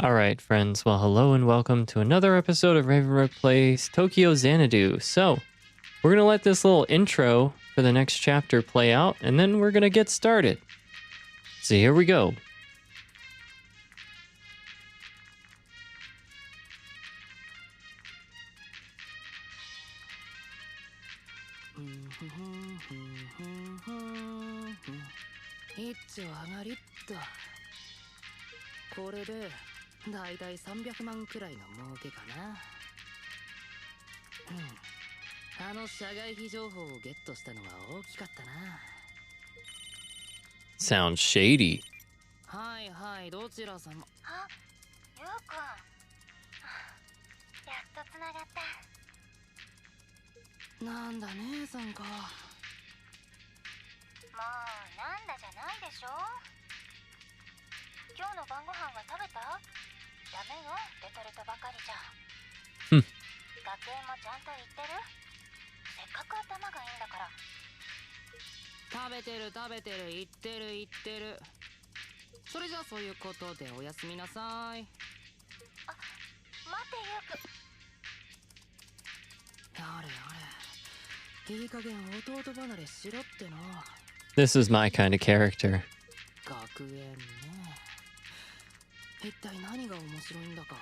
All right, friends. Well, hello and welcome to another episode of Ravenrook Plays Tokyo Xanadu. So, we're going to let this little intro for the next chapter play out, and then we're going to get started. So, here we go. Sounds shady. はいはい、どちら様。あ、ゆうくん。やっとつながった。なんだ姉さんか。もうなんだじゃないでしょ。今日の晩ご飯は食べた？ダメよ、レトルトばかりじゃ。ふん。学園もちゃんと行ってる？せっかく頭がいいんだから。食べてる言ってる。それじゃあそういうことでおやすみなさい。あ、待ってゆうくん。やれ。いい加減弟離れしろっての。 This is my kind of character. 学園ね。一体何が面白いんだか。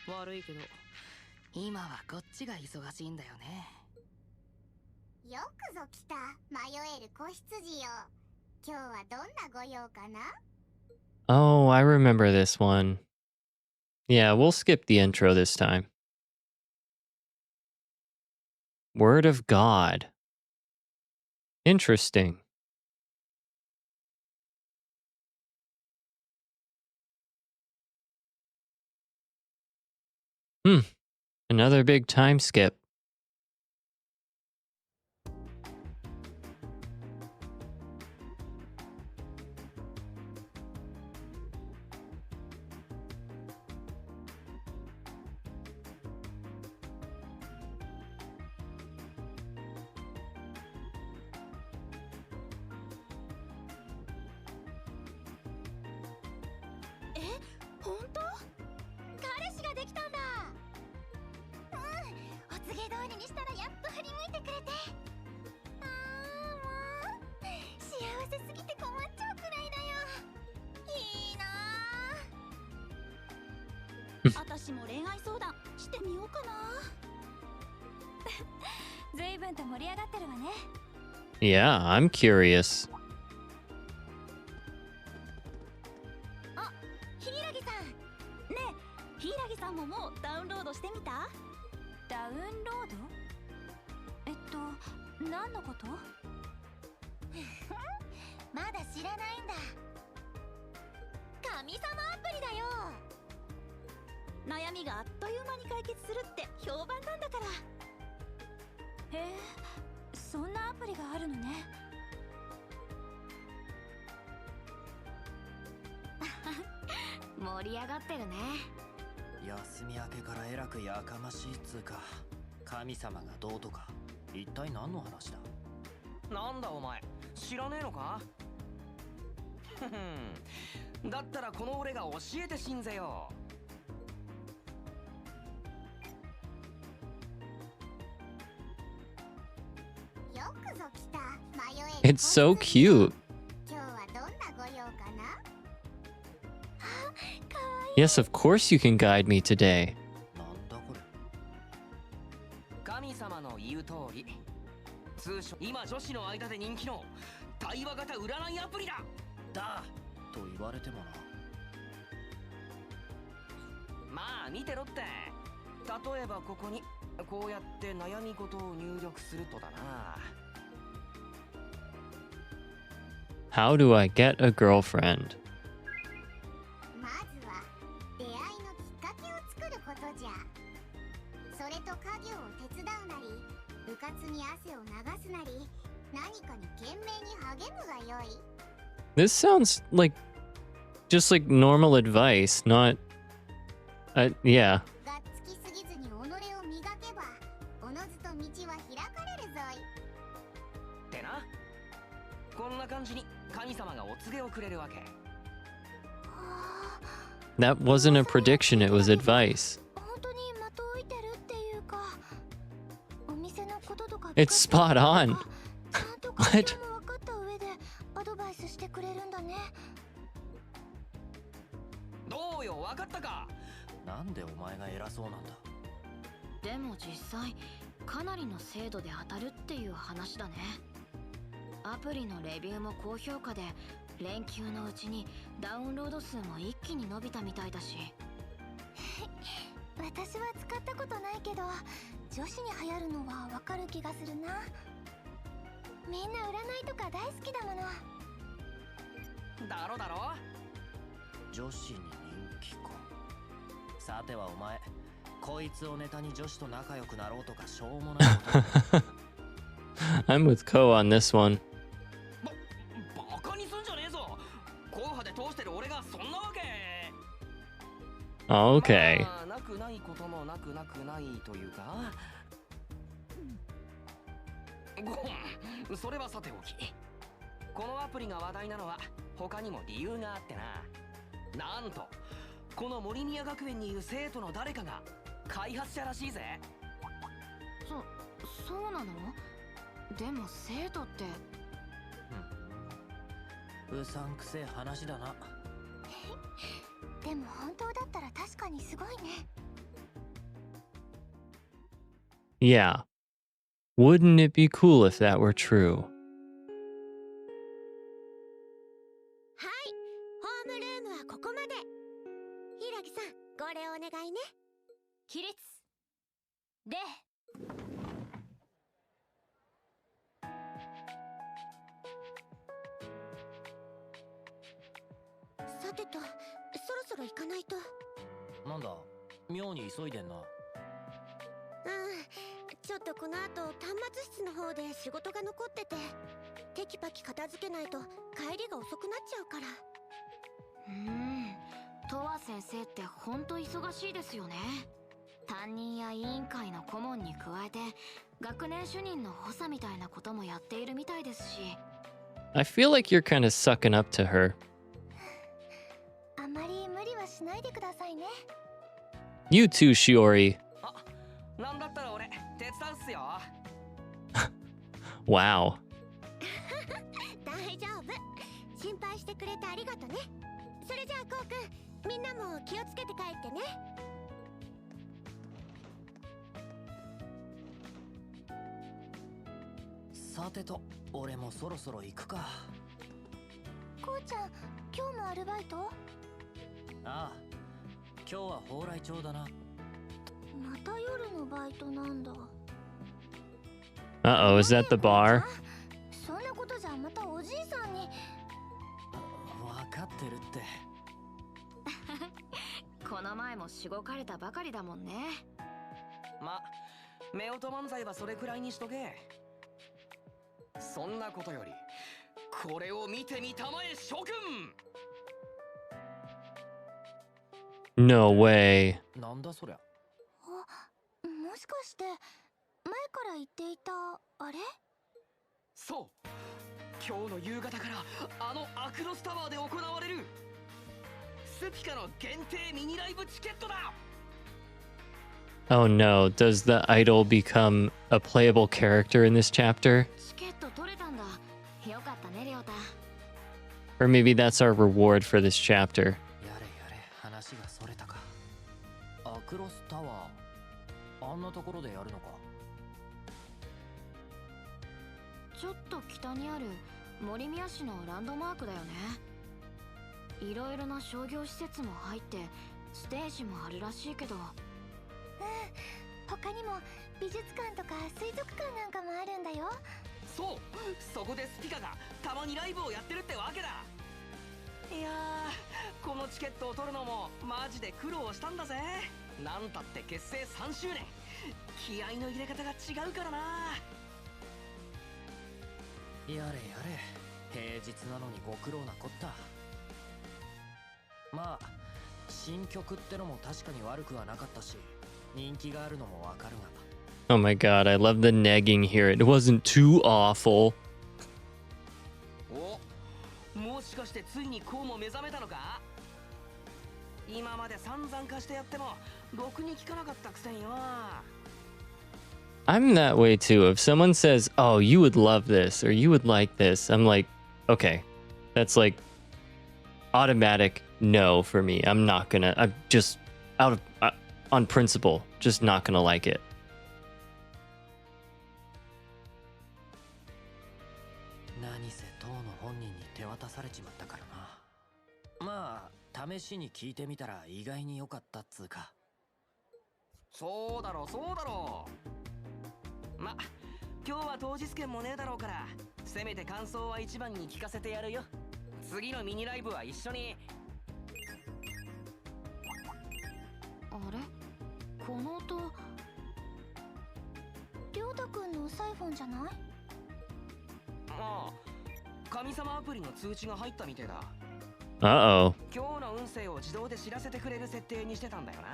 悪いけど今はこっちが忙しいんだよね。よくぞ来た、迷える子羊よ。今日はどんなご用かな？ Oh, I remember this one. Yeah, we'll skip the intro this time. Word of God. Interesting. Another big time skip. Yeah, I'm curious. あ、柊さん。ねえ、柊さんももうダウンロードしてみた？ダウンロード？何のこと？まだ知らないんだ。神様アプリだよ。悩みがあっという間に解決するって評判なんだから。へえ、そんなアプリがあるのね。盛り上がってるね。休み明けからえらくやかましいっつうか、神様がどうとか一体何の話だ？なんだお前、知らねえのか？だったらこの俺が教えてしんぜよ。よくぞ来た、迷える。 It's so cute. 今日はどんなご用かな？ Yes, of course you can guide me today. なんだこれ。神様の言う通り、通称今女子の間で人気の対話型占いアプリだ。だと言われてもな。まあ見てろって。例えばここにこうやって悩み事を入力するとだな。 How do I get a girlfriend? まずは出会いのきっかけを作ることじゃ。それと家業を手伝うなり、部活に汗を流すなり、何かに懸命に励むがよい。 This sounds like just like normal advice, not... yeah. がっつきすぎずに己を磨けば、おのずと道は開かれるぞい。ってな。こんな感じに神様がお告げをくれるわけ。 That wasn't a prediction, it was advice. 本当に的を置いてるっていうか、お店のこととか It's spot on. ちゃんと What? 環境も分かった上でアドバイスしてくれるんだね。どうよ、わかったか。なんでお前が偉そうなんだ。でも実際かなりの精度で当たるっていう話だね。アプリのレビューも高評価で、連休のうちにダウンロード数も一気に伸びたみたいだし。私は使ったことないけど、女子に流行るのは分かる気がするな。みんな占いとか大好きだもの。だろだろ。女子に人気か。さてはお前、こいつをネタに女子と仲良くなろうとかしょうもないこと。I'm with Ko on this one. バカにすんじゃねえぞ。硬派で通してる俺がそんなわけ。 Okay. まあなくないこともなくないというか。ごん、それはさておき。このアプリが話題なのは他にも理由があってな。なんとこの森宮学園にいる生徒の誰かが開発者らしいぜ。そうなの？でも生徒って。うさんくせえ話だな。でも本当だったら確かにすごいね。Yeah. Wouldn't it be cool if that were true? はい、ホームルームはここまで。平木さん、これお願いね。起立。で、さてと、そろそろ行かないと。なんだ、妙に急いでんな。ちょっとこの後端末室の方で仕事が残ってて、テキパキ片付けないと帰りが遅くなっちゃうから。トワ先生ってほんと忙しいですよね。担任や委員会の顧問に加えて学年主任の補佐みたいなこともやっているみたいですし。 I feel like you're kind of sucking up to her. あまり無理はしないでくださいね。 You too, Shiori. なんだったら俺手伝うっすよ。 Wow. 大丈夫。心配してくれてありがとね。それじゃあこうくん、みんなも気をつけて帰ってね。さてと、俺もそろそろ行くか。こうちゃん、今日もアルバイト？ああ、今日は蓬莱町だな。また夜のバイトなんだ。 Uh-oh, is that the bar? そんなことじゃまたおじいさんに。わかってるって。この前もしごかれたばかりだもんね。ま、夫婦漫才はそれくらいにしとけ。そんなことよりこれを見てみたまえ諸君。 No way. なんだそりゃ。もしかして前から言っていたあれ？そう、今日の夕方からあのアクロスタワーで行われるスピカの限定ミニライブチケットだ。 Oh no, does the idol become a playable character in this chapter? チケット取れたんだ。よかったね、りょうた。 Or maybe that's our reward for this chapter. やれやれ、話がそれたか。アクロスタワー、あんなところでやるのか。ちょっと北にある森宮市のランドマークだよね。いろいろな商業施設も入ってステージもあるらしいけど。他にも美術館とか水族館なんかもあるんだよ。そう、そこでスピカがたまにライブをやってるってわけだ。いやー、このチケットを取るのもマジで苦労したんだぜ。なんたって結成3周年、気合の入れ方が違うからな。やれやれ、平日なのにご苦労なこった。まあ新曲ってのも確かに悪くはなかったし、人気があるのもわかるが。 Oh my god, I love the negging here. It wasn't too awful. しかしてついにこうも目覚めたのか？今まで散々貸してやってもろくに効かなかったくせによ。I'm that way too. If someone says, "Oh, you would love this," or "You would like this," I'm like, okay, that's like automatic no for me. I'm just out of on principle, just not gonna like it. 何せ当の本人に手渡されちまったからな。まあ試しに聞いてみたら意外に良かったっつうか。そうだろうそうだろう。ま、今日は当日券もねえだろうから、せめて感想は一番に聞かせてやるよ。次のミニライブは一緒に。あれ、この音りょうたくんのサイフォンじゃない？ああ、神様アプリの通知が入ったみてえだ。Uh-oh. 今日の運勢を自動で知らせてくれる設定にしてたんだよな。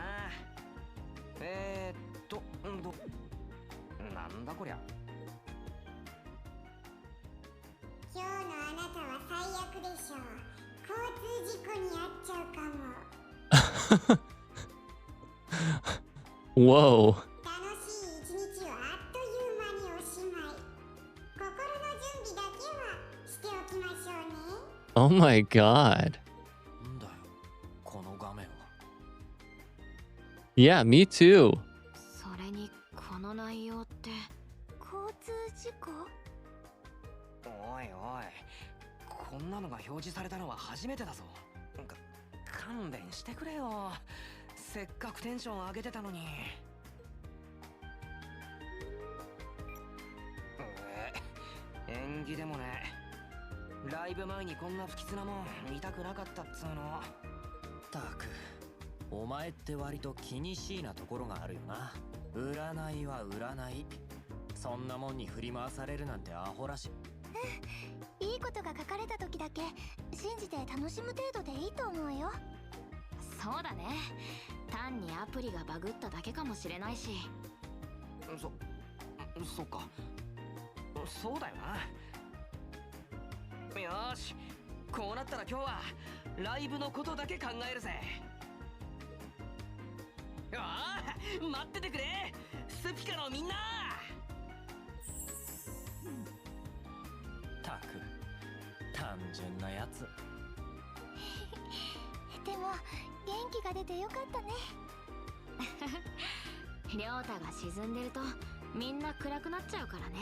なんだこりゃ。今日のあなたは最悪でしょう。交通事故に遭っちゃうかも。Whoa. 楽しい一日はあっという間におしまい。心の準備だけはしておきましょうね。Oh my god. なんだよ、この画面は。Yeah, me too. それにこの内容って交通事故？おいおい、こんなのが表示されたのは初めてだぞ。勘弁してくれよ。せっかくテンション上げてたのに。縁起でもね。ライブ前にこんな不吉なもん見たくなかったっつうの。たく、お前って割と気にしいなところがあるよな。占いは占い。そんなもんに振り回されるなんてアホらしい。いいことが書かれた時だけ信じて楽しむ程度でいいと思うよ。そうだね。単にアプリがバグっただけかもしれないし。そっか。そうだよな。よーし、こうなったら今日はライブのことだけ考えるぜ。ああ、待っててくれ、スピカのみんな。たく、単純なやつ。でも元気が出てよかったね。りょうたが沈んでるとみんな暗くなっちゃうからね。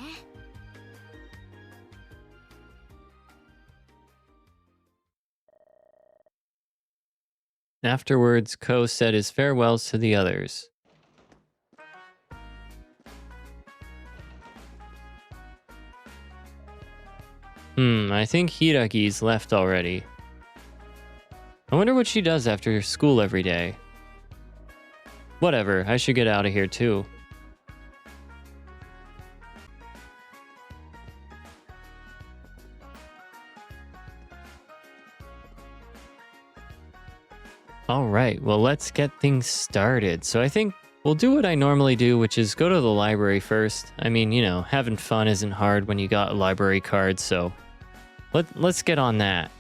Afterwards, Ko said his farewells to the others. I think Hiragi's left already. I wonder what she does after school every day. Whatever, I should get out of here too. Alright, well let's get things started. So I think we'll do what I normally do, which is go to the library first. I mean, you know, having fun isn't hard when you got a library card, so let's get on that.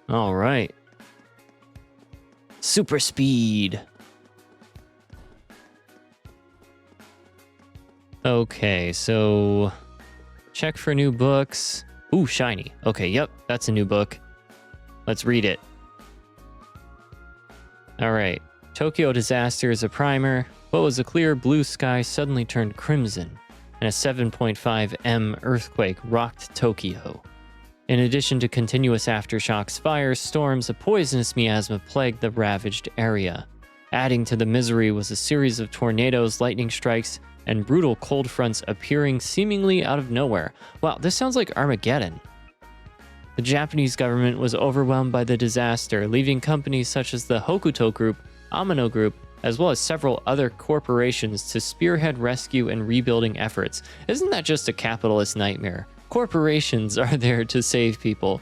Alright. Super speed. Okay, so check for new books. Ooh, shiny. Okay, yep, that's a new book. Let's read it. Alright. Tokyo disaster is a primer. What was a clear blue sky suddenly turned crimson, and a 7.5 M earthquake rocked Tokyo. In addition to continuous aftershocks, fires, storms, a poisonous miasma plagued the ravaged area. Adding to the misery was a series of tornadoes, lightning strikes, and brutal cold fronts appearing seemingly out of nowhere. Wow, this sounds like Armageddon. The Japanese government was overwhelmed by the disaster, leaving companies such as the Hokuto Group, Amano Group, as well as several other corporations to spearhead rescue and rebuilding efforts. Isn't that just a capitalist nightmare? Corporations are there to save people,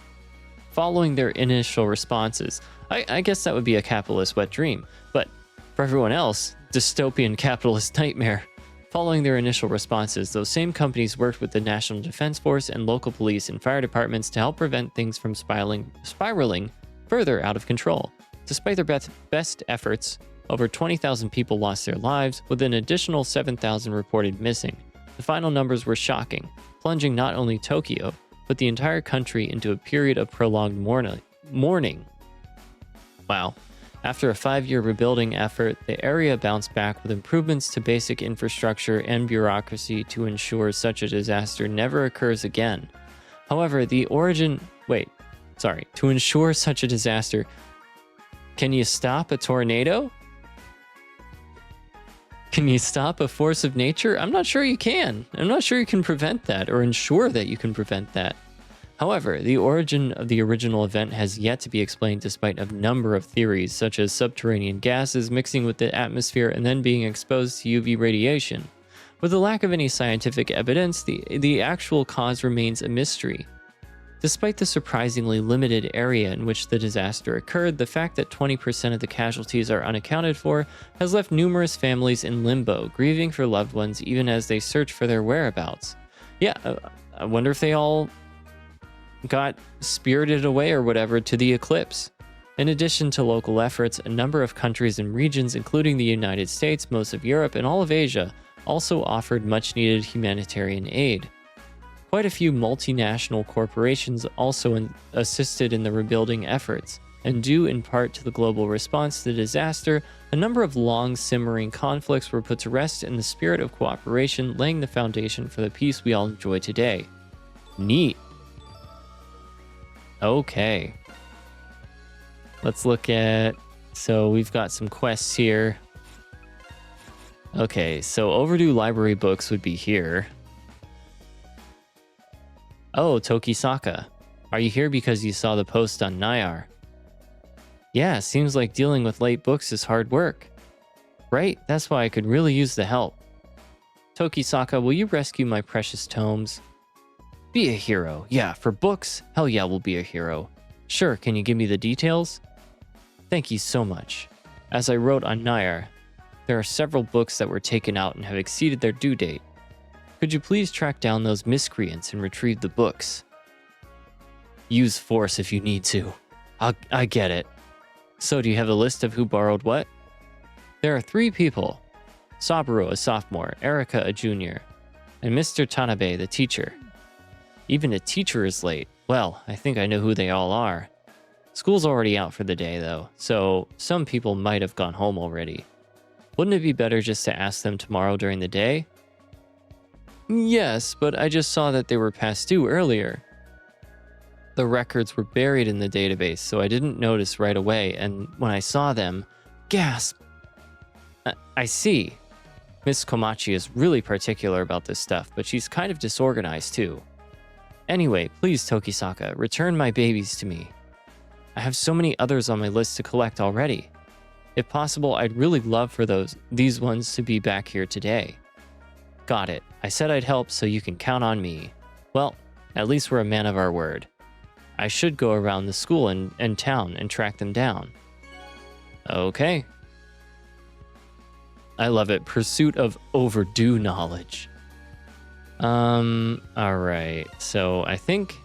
following their initial responses. I guess that would be a capitalist wet dream, but for everyone else, dystopian capitalist nightmare, Following their initial responses, those same companies worked with the National Defense Force and local police and fire departments to help prevent things from spiraling further out of control. Despite their best efforts, over 20,000 people lost their lives, with an additional 7,000 reported missing. The final numbers were shocking, plunging not only Tokyo, but the entire country into a period of prolonged mourning. Wow. After a 5-year rebuilding effort, the area bounced back with improvements to basic infrastructure and bureaucracy to ensure such a disaster never occurs again. However, to ensure such a disaster, can you stop a tornado? Can you stop a force of nature? I'm not sure you can. I'm not sure you can prevent that or ensure that you can prevent that. However, the origin of the original event has yet to be explained despite a number of theories, such as subterranean gases mixing with the atmosphere and then being exposed to UV radiation. With the lack of any scientific evidence, the actual cause remains a mystery. Despite the surprisingly limited area in which the disaster occurred, the fact that 20% of the casualties are unaccounted for has left numerous families in limbo, grieving for loved ones even as they search for their whereabouts. Yeah, I wonder if they all got spirited away or whatever to the eclipse. In addition to local efforts, a number of countries and regions, including the United States, most of Europe, and all of Asia, also offered much-needed humanitarian aid. Quite a few multinational corporations also assisted in the rebuilding efforts, and due in part to the global response to the disaster, a number of long-simmering conflicts were put to rest in the spirit of cooperation, laying the foundation for the peace we all enjoy today. Neat. Okay. Let's look at... So we've got some quests here. Okay, so overdue library books would be here. Oh, Tokisaka. Are you here because you saw the post on Nayar? Yeah, seems like dealing with late books is hard work. Right? That's why I could really use the help. Tokisaka, will you rescue my precious tomes? Be a hero. Yeah, for books, hell yeah, we'll be a hero. Sure, can you give me the details? Thank you so much. As I wrote on Nayar, there are several books that were taken out and have exceeded their due date. Could you please track down those miscreants and retrieve the books? Use force if you need to. I get it. So do you have a list of who borrowed what? There are 3 people. Saburo, a sophomore, Erika, a junior, and Mr. Tanabe, the teacher. Even a teacher is late. Well, I think I know who they all are. School's already out for the day, though, so some people might have gone home already. Wouldn't it be better just to ask them tomorrow during the day? Yes, but I just saw that they were past due earlier. The records were buried in the database, so I didn't notice right away, and when I saw them, gasp! I see. Miss Komachi is really particular about this stuff, but she's kind of disorganized too. Anyway, please, Tokisaka, return my babies to me. I have so many others on my list to collect already. If possible, I'd really love for these ones to be back here today. Got it. I said I'd help, so you can count on me. Well, at least we're a man of our word. I should go around the school and town and track them down. Okay. I love it. Pursuit of overdue knowledge. Alright. So I think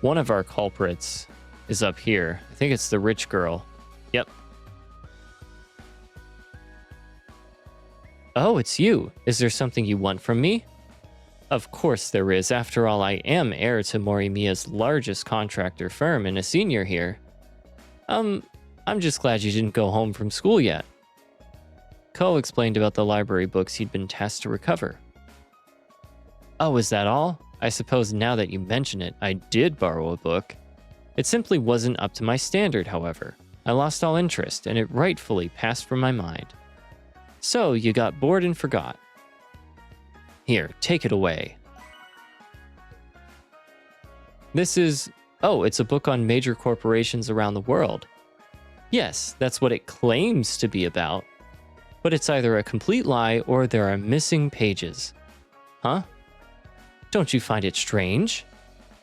one of our culprits is up here. I think it's the rich girl. Yep. Oh, it's you. Is there something you want from me? Of course there is. After all, I am heir to Morimiya's largest contractor firm and a senior here. I'm just glad you didn't go home from school yet. Ko explained about the library books he'd been tasked to recover. Oh, is that all? I suppose now that you mention it, I did borrow a book. It simply wasn't up to my standard, however. I lost all interest, and it rightfully passed from my mind. So, you got bored and forgot. Here, take it away. This is... Oh, it's a book on major corporations around the world. Yes, that's what it claims to be about. But it's either a complete lie or there are missing pages. Huh? Don't you find it strange?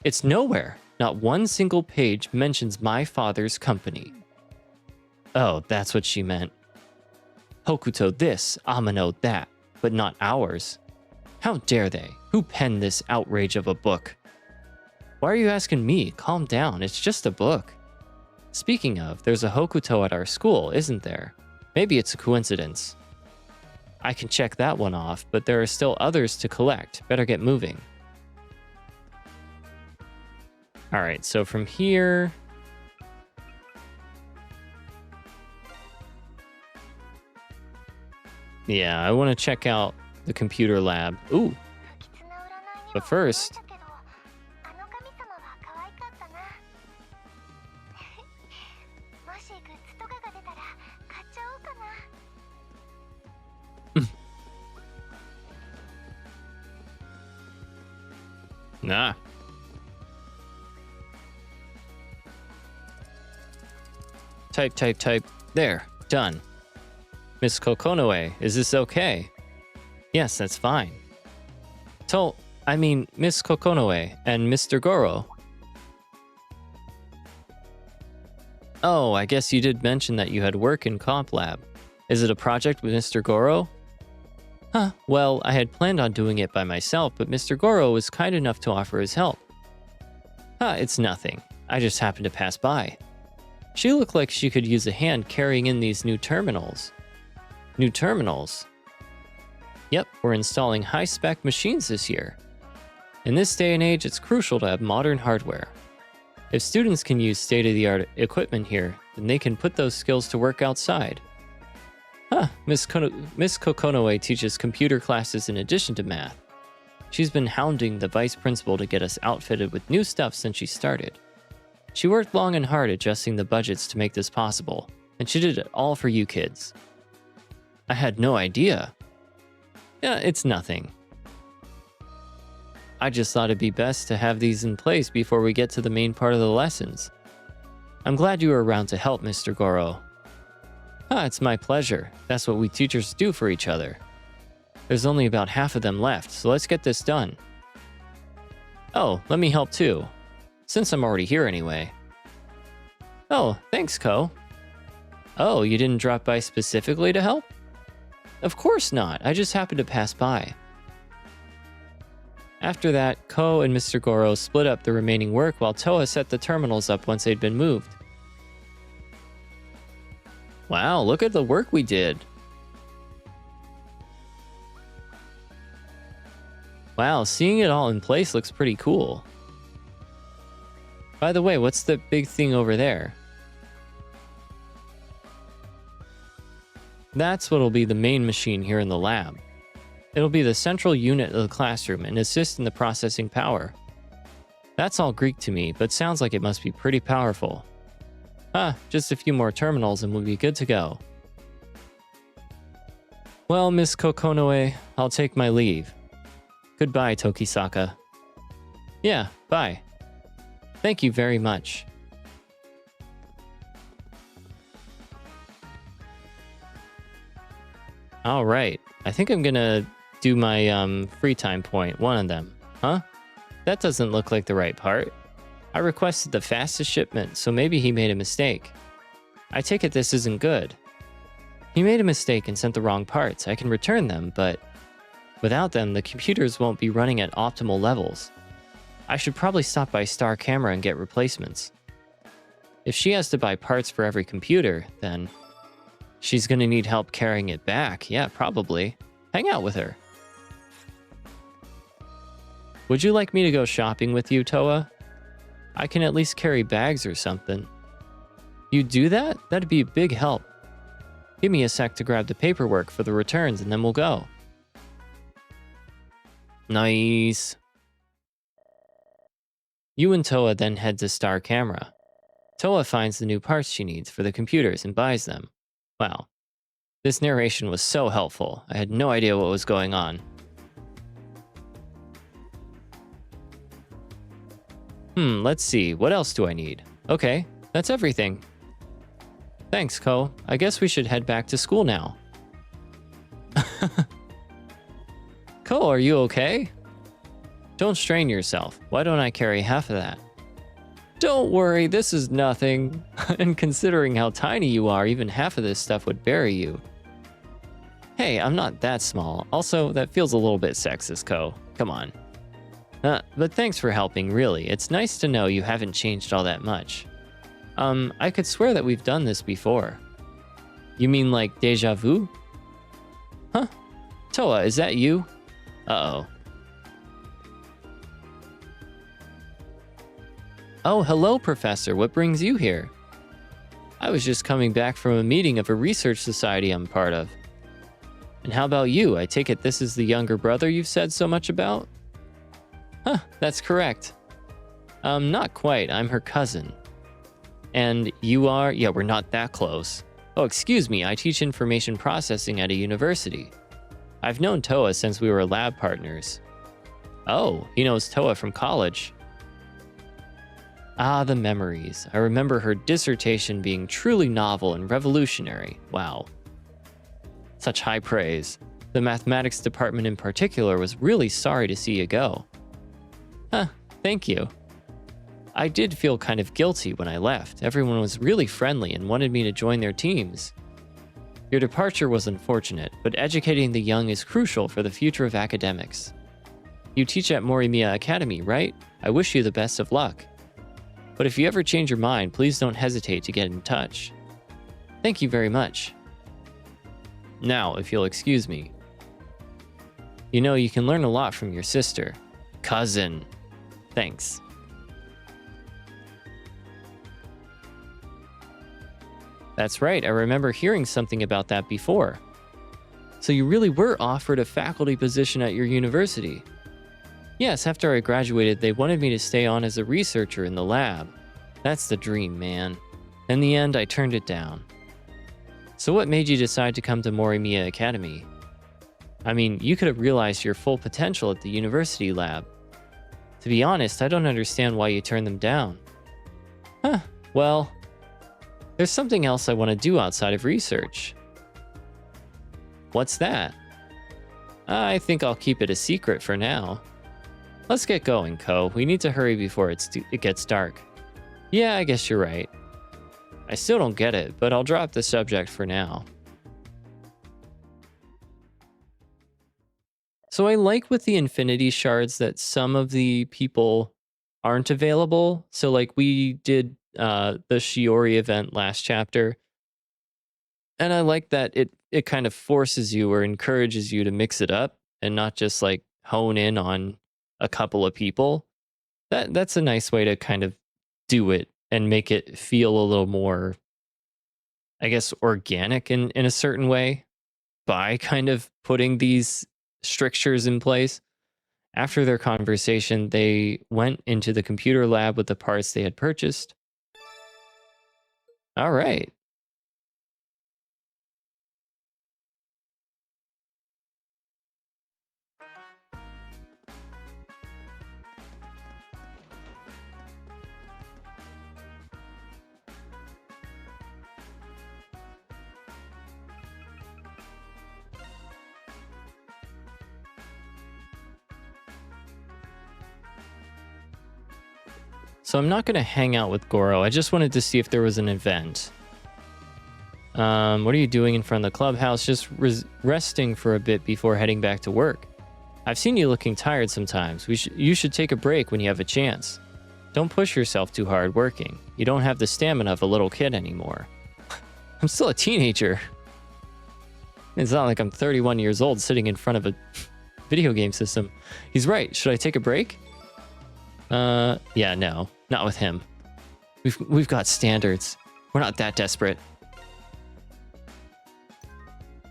It's nowhere. Not one single page mentions my father's company. Oh, that's what she meant. Hokuto this, Amano that. but not ours. How dare they? Who penned this outrage of a book? Why are you asking me? Calm down, it's just a book. Speaking of, there's a Hokuto at our school, isn't there? Maybe it's a coincidence. I can check that one off, but there are still others to collect. Better get moving. Alright, so from here... Yeah, I want to check out the computer lab. Ooh! But first... Nah. Type. There, done. Miss Kokonoe, is this okay? Yes, that's fine. Miss Kokonoe and Mr. Goro. Oh, I guess you did mention that you had work in Comp Lab. Is it a project with Mr. Goro? Huh, well, I had planned on doing it by myself, but Mr. Goro was kind enough to offer his help. It's nothing. I just happened to pass by. She looked like she could use a hand carrying in these new terminals. New terminals? Yep, we're installing high-spec machines this year. In this day and age, it's crucial to have modern hardware. If students can use state-of-the-art equipment here, then they can put those skills to work outside. Miss Kokonoe teaches computer classes in addition to math. She's been hounding the vice principal to get us outfitted with new stuff since she started. She worked long and hard adjusting the budgets to make this possible, and she did it all for you kids. I had no idea. Yeah, it's nothing. I just thought it'd be best to have these in place before we get to the main part of the lessons. I'm glad you were around to help, Mr. Goro. It's my pleasure. That's what we teachers do for each other. There's only about half of them left, so let's get this done. Oh, let me help too, since I'm already here anyway. Oh, thanks, Ko. Oh, you didn't drop by specifically to help? Of course not, I just happened to pass by. After that, Ko and Mr. Goro split up the remaining work while Toa set the terminals up once they'd been moved. Wow, look at the work we did. Wow, seeing it all in place looks pretty cool. By the way, what's the big thing over there? That's what'll be the main machine here in the lab. It'll be the central unit of the classroom and assist in the processing power. That's all Greek to me, but sounds like it must be pretty powerful. Just a few more terminals and we'll be good to go. Well, Miss Kokonoe, I'll take my leave. Goodbye, Tokisaka. Yeah, bye. Thank you very much. All right, I think I'm gonna do my free time point, one of them. Huh? That doesn't look like the right part. I requested the fastest shipment, so maybe he made a mistake. I take it this isn't good. He made a mistake and sent the wrong parts. I can return them, but without them, the computers won't be running at optimal levels. I should probably stop by Star Camera and get replacements. If she has to buy parts for every computer, then she's gonna need help carrying it back. Yeah, probably. Hang out with her. Would you like me to go shopping with you, Toa? I can at least carry bags or something. You do that? That'd be a big help. Give me a sec to grab the paperwork for the returns and then we'll go. Nice. You and Toa then head to Star Camera. Toa finds the new parts she needs for the computers and buys them. Wow. This narration was so helpful. I had no idea what was going on. Let's see. What else do I need? Okay, that's everything. Thanks, Ko. I guess we should head back to school now. Ko, are you okay? Don't strain yourself. Why don't I carry half of that? Don't worry, this is nothing. And considering how tiny you are, even half of this stuff would bury you. Hey, I'm not that small. Also, that feels a little bit sexist, Ko. Come on. But thanks for helping, really. It's nice to know you haven't changed all that much. I could swear that we've done this before. You mean like deja vu? Huh? Toa, is that you? Uh-oh. Oh, hello, Professor. What brings you here? I was just coming back from a meeting of a research society I'm part of. And how about you? I take it this is the younger brother you've said so much about? Huh, that's correct. Not quite. I'm her cousin. And you are? Yeah, we're not that close. Oh, excuse me. I teach information processing at a university. I've known Toa since we were lab partners. Oh, he knows Toa from college. Ah, the memories. I remember her dissertation being truly novel and revolutionary. Wow. Such high praise. The mathematics department in particular was really sorry to see you go. Huh, thank you. I did feel kind of guilty when I left. Everyone was really friendly and wanted me to join their teams. Your departure was unfortunate, but educating the young is crucial for the future of academics. You teach at Morimiya Academy, right? I wish you the best of luck. But if you ever change your mind, please don't hesitate to get in touch. Thank you very much. Now, if you'll excuse me. You know, you can learn a lot from your sister. Cousin. Thanks. That's right, I remember hearing something about that before. So you really were offered a faculty position at your university? Yes, after I graduated, they wanted me to stay on as a researcher in the lab. That's the dream, man. In the end, I turned it down. So what made you decide to come to Morimiya Academy? I mean, you could have realized your full potential at the university lab. To be honest, I don't understand why you turned them down. Huh, well, there's something else I want to do outside of research. What's that? I think I'll keep it a secret for now. Let's get going, Ko. We need to hurry before it gets dark. Yeah, I guess you're right. I still don't get it, but I'll drop the subject for now. So I like with the Infinity Shards that some of the people aren't available. So like we did the Shiori event last chapter. And I like that it kind of forces you or encourages you to mix it up and not just like hone in on a couple of people. That's a nice way to kind of do it and make it feel a little more, I guess, organic in a certain way by kind of putting these strictures in place. After their conversation, they went into the computer lab with the parts they had purchased. All right. So I'm not going to hang out with Goro. I just wanted to see if there was an event. What are you doing in front of the clubhouse? Just resting for a bit before heading back to work. I've seen you looking tired sometimes. You should take a break when you have a chance. Don't push yourself too hard working. You don't have the stamina of a little kid anymore. I'm still a teenager. It's not like I'm 31 years old sitting in front of a video game system. He's right. Should I take a break? Yeah, no. Not with him. We've got standards. We're not that desperate.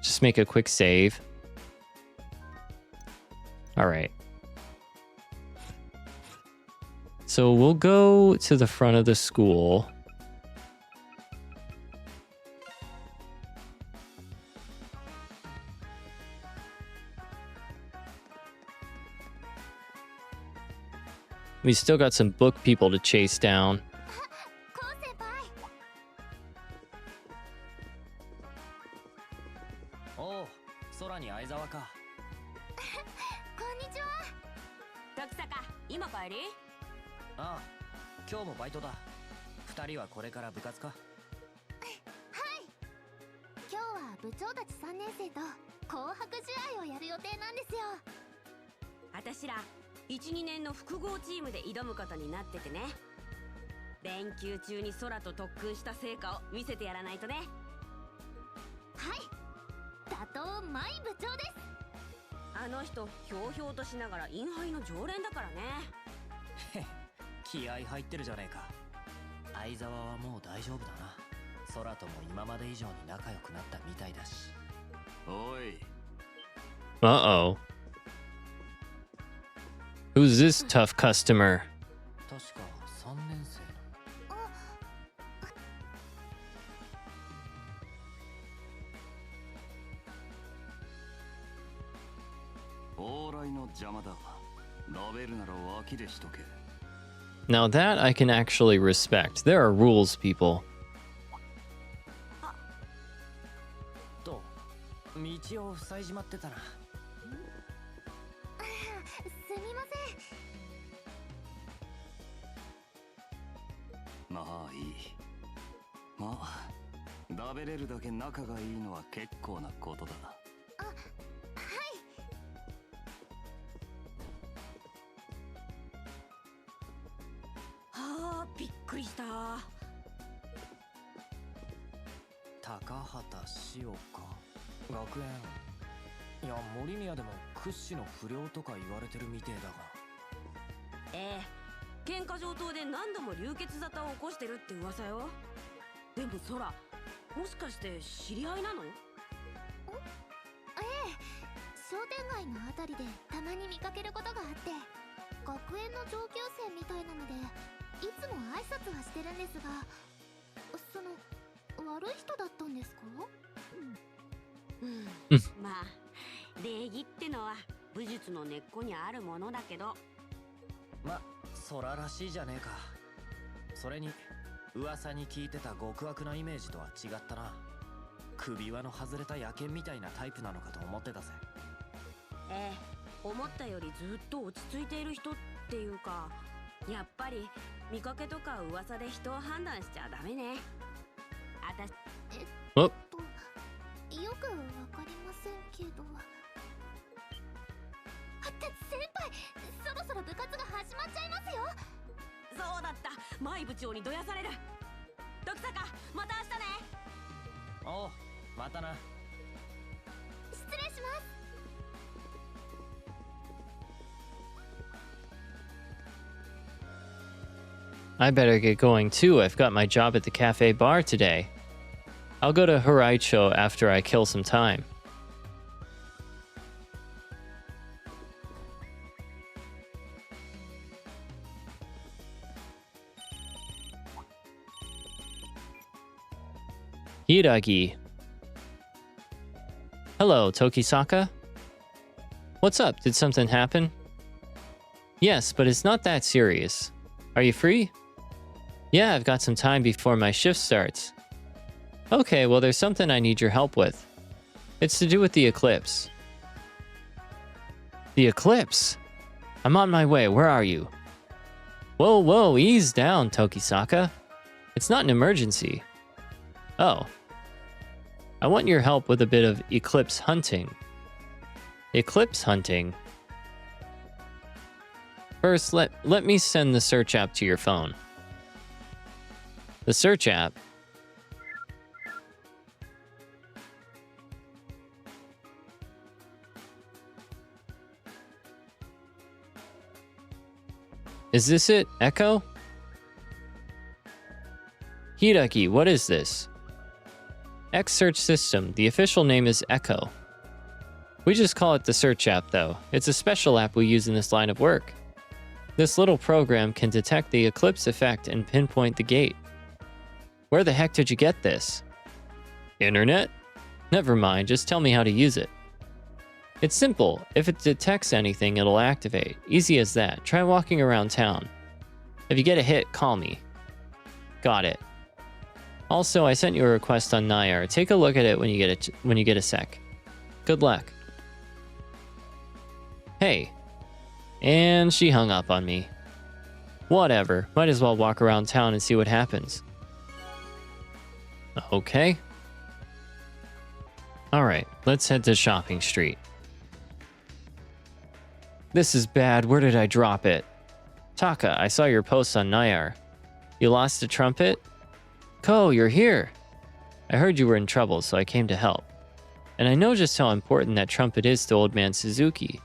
Just make a quick save. All right. So we'll go to the front of the school. We still got some book people to chase down. Oh, 空に相沢か。こんにちは。徳坂、今帰り？ああ、今日もバイトだ。二人はこれから部活か？今日は部長たち3年生と紅白試合をやる予定なんですよ。私ら12年の複合チームで挑むことになっててね。連休中に空と特訓した成果を見せてやらないとね。はい、打倒舞部長です。あの人ひょうひょうとしながらインハイの常連だからね。気合入ってるじゃねえか。相沢はもう大丈夫だな。空とも今まで以上に仲良くなったみたいだし。おい。Uh-oh. Who's this tough customer? 確か3年生の。往来の邪魔だ。ラベルなら脇でしとけ。 Now that I can actually respect. There are rules, people. と道を塞いじまってたな。すみません。まあいい。まあ食べれるだけ仲がいいのは結構なことだ。あ、はい。はあ、びっくりした。高畑潮か。学園。いや、森宮でも屈指の不良とか言われてるみてえだが。ええ、喧嘩上等で何度も流血沙汰を起こしてるって噂よ。でも空、もしかして知り合いなの？ええ、商店街のあたりでたまに見かけることがあって、学園の上級生みたいなのでいつも挨拶はしてるんですが、その悪い人だったんですか？まあ礼儀ってのは武術の根っこにあるものだけど。ま、空らしいじゃねえか。それに噂に聞いてた極悪なイメージとは違ったな。首輪の外れた野犬みたいなタイプなのかと思ってたぜ。ええ、思ったよりずっと落ち着いている人っていうか、やっぱり見かけとか噂で人を判断しちゃダメね。あたしOh, よくわかりませんけど。先輩、そろそろ部活が始まっちゃいますよ。そうだった、舞部長にどやされる。ドクタカ、また明日ね。おう、またな。失礼します。I better get going too. I've got my job at the cafe bar today. I'll go to Horaicho after I kill some time. Hiragi. Hello, Tokisaka. What's up? Did something happen? Yes, but it's not that serious. Are you free? Yeah, I've got some time before my shift starts. Okay, well, there's something I need your help with. It's to do with the eclipse. The eclipse? I'm on my way. Where are you? Whoa, whoa, ease down, Tokisaka. It's not an emergency. Oh. I want your help with a bit of eclipse hunting. Eclipse hunting? First, let me send the search app to your phone. The search app? Is this it, Echo? Hiraki, what is this? X Search System. The official name is Echo. We just call it the search app, though. It's a special app we use in this line of work. This little program can detect the eclipse effect and pinpoint the gate. Where the heck did you get this? Internet? Never mind, just tell me how to use it. It's simple. If it detects anything, it'll activate. Easy as that. Try walking around town. If you get a hit, call me. Got it. Also, I sent you a request on Nayar. Take a look at it when you get a sec. Good luck. Hey. And she hung up on me. Whatever. Might as well walk around town and see what happens. Okay. Alright, let's head to Shopping Street. This is bad. Where did I drop it? Taka, I saw your post on Nayar. You lost a trumpet? Ko, you're here. I heard you were in trouble, so I came to help. And I know just how important that trumpet is to Old Man Suzuki.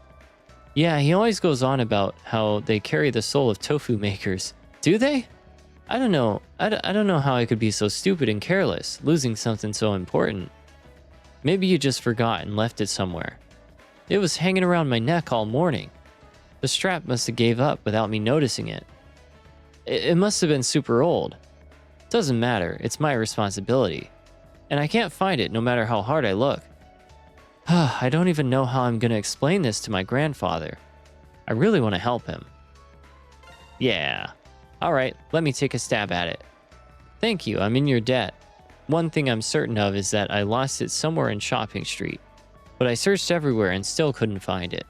Yeah, he always goes on about how they carry the soul of tofu makers. Do they? I don't know. I don't know how I could be so stupid and careless, losing something so important. Maybe you just forgot and left it somewhere. It was hanging around my neck all morning. The strap must have gave up without me noticing it. It must have been super old. Doesn't matter, it's my responsibility. And I can't find it no matter how hard I look. I don't even know how I'm gonna explain this to my grandfather. I really want to help him. Yeah. Alright, let me take a stab at it. Thank you, I'm in your debt. One thing I'm certain of is that I lost it somewhere in Shopping Street. But I searched everywhere and still couldn't find it.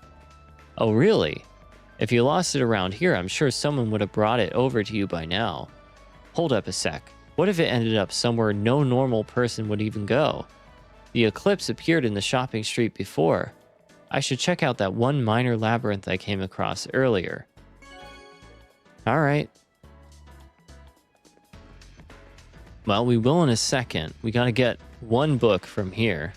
Oh really? If you lost it around here, I'm sure someone would have brought it over to you by now. Hold up a sec. What if it ended up somewhere no normal person would even go? The eclipse appeared in the Shopping Street before. I should check out that one minor labyrinth I came across earlier. Alright. Well, we will in a second. We gotta get one book from here.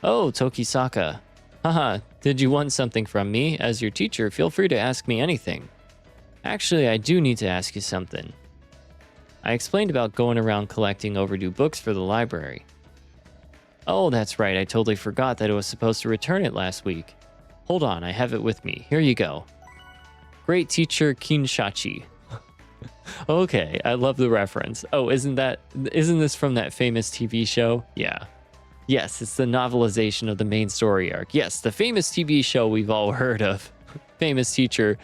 Oh, Tokisaka. Haha, did you want something from me? As your teacher, feel free to ask me anything. Actually, I do need to ask you something. I explained about going around collecting overdue books for the library. Oh, that's right, I totally forgot that I was supposed to return it last week. Hold on, I have it with me. Here you go. Great teacher Kinshachi. Okay, I love the reference. Oh, isn't this from that famous TV show? Yeah. Yes, it's the novelization of the main story arc. Yes, the famous TV show we've all heard of. Famous teacher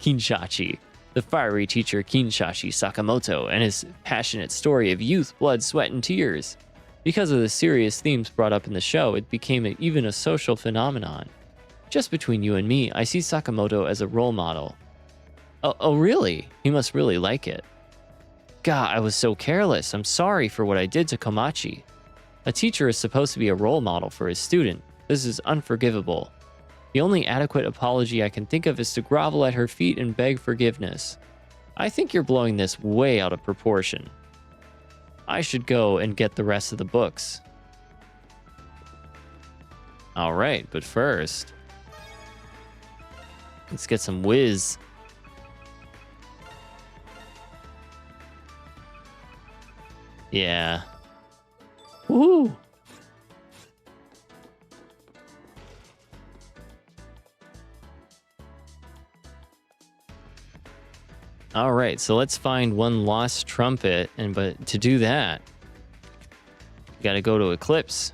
Kinshachi. The fiery teacher Kinshachi Sakamoto and his passionate story of youth, blood, sweat, and tears. Because of the serious themes brought up in the show, it became even a social phenomenon. Just between you and me, I see Sakamoto as a role model. Oh really? He must really like it. God, I was so careless. I'm sorry for what I did to Komachi. A teacher is supposed to be a role model for his student. This is unforgivable. The only adequate apology I can think of is to grovel at her feet and beg forgiveness. I think you're blowing this way out of proportion. I should go and get the rest of the books. Alright, but first, let's get some whiz. Yeah. Woohoo! All right, so let's find one lost trumpet, but to do that, we gotta go to Eclipse.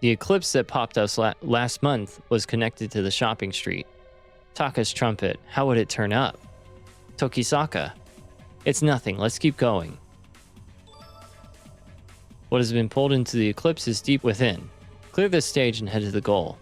The eclipse that popped us last month was connected to the Shopping Street. Taka's trumpet, how would it turn up? Tokisaka. It's nothing, let's keep going. What has been pulled into the eclipse is deep within. Clear this stage and head to the goal.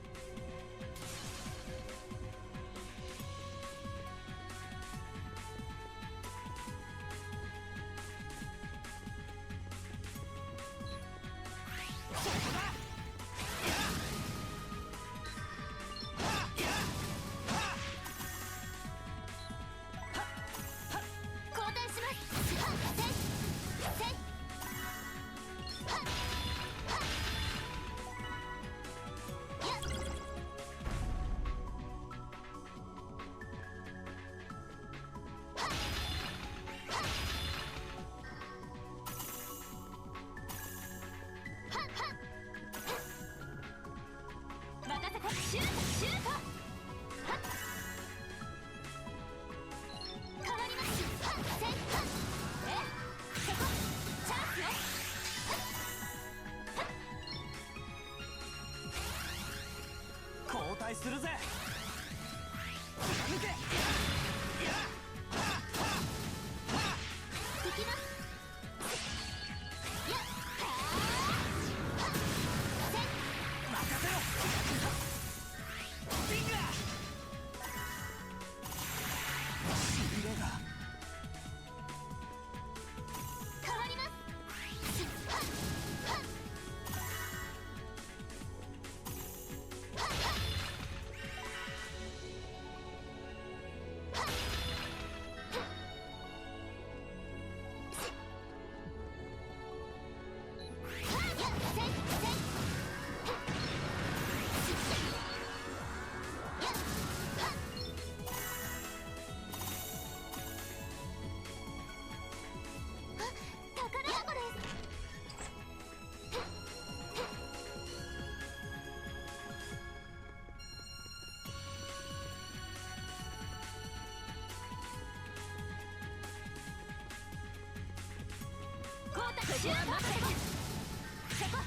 きます。やっ任せろ。フィンガー。しびれが。変わります。シュート。そこ。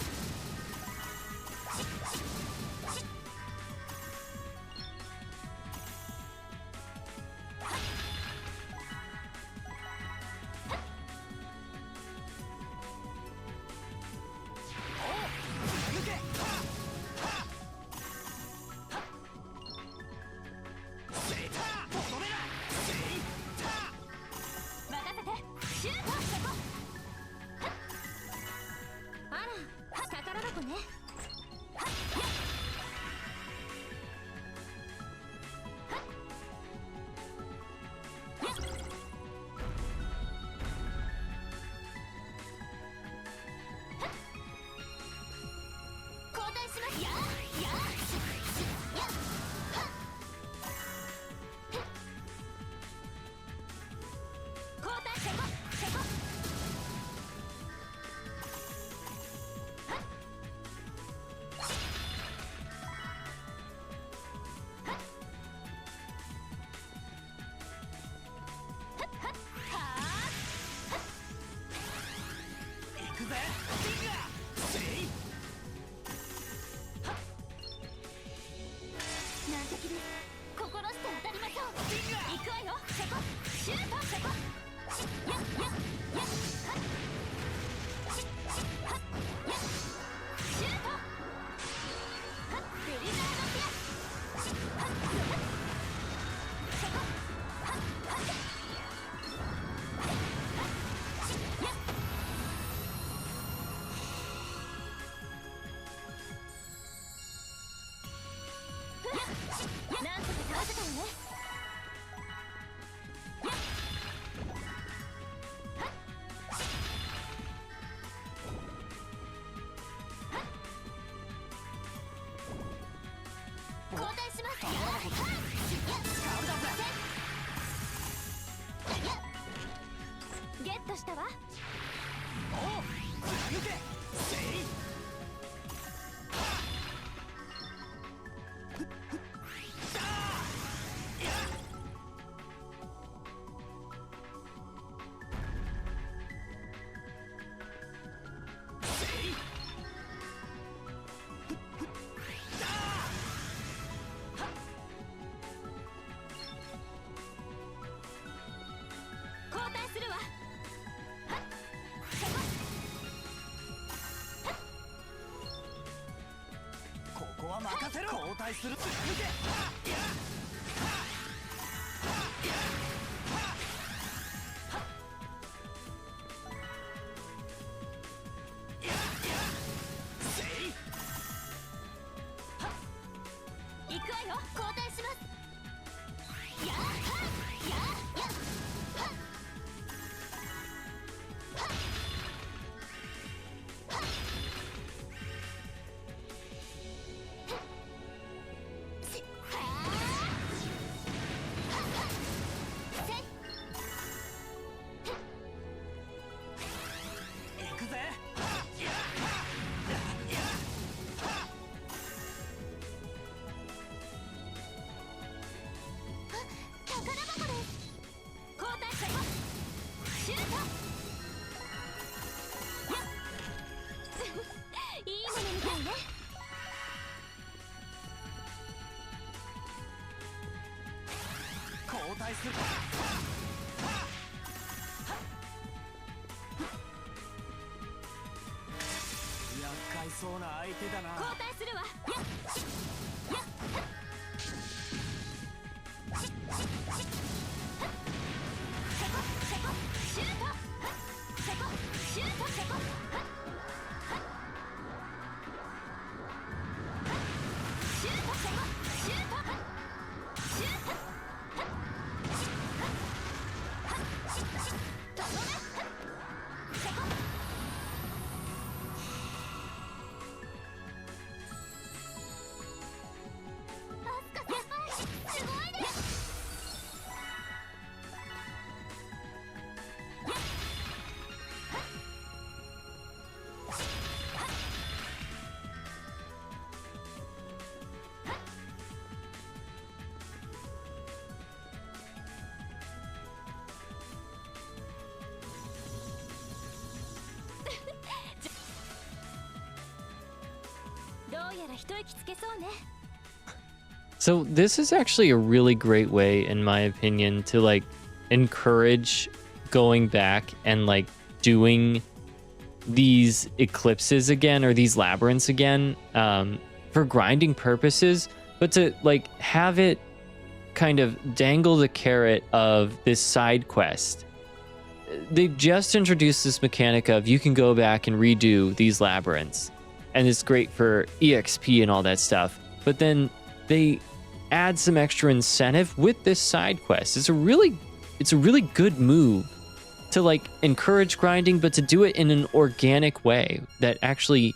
なんとか倒せたよね。交代します。ゲットしたわ。おう、抜け。せい。ここは任せろ。交代する。抜け。行くわよ。交代します。やっ交代する。そうな相手だな。交代するわ。どうやら一息つけそうね。 So this is actually a really great way, in my opinion, to like encourage going back and like doing these eclipses again or these labyrinths again for grinding purposes, but to like have it kind of dangle the carrot of this side quest. They just introduced this mechanic of you can go back and redo these labyrinths, and it's great for EXP and all that stuff. But then they add some extra incentive with this side quest. It's a really good move to like encourage grinding, but to do it in an organic way that actually,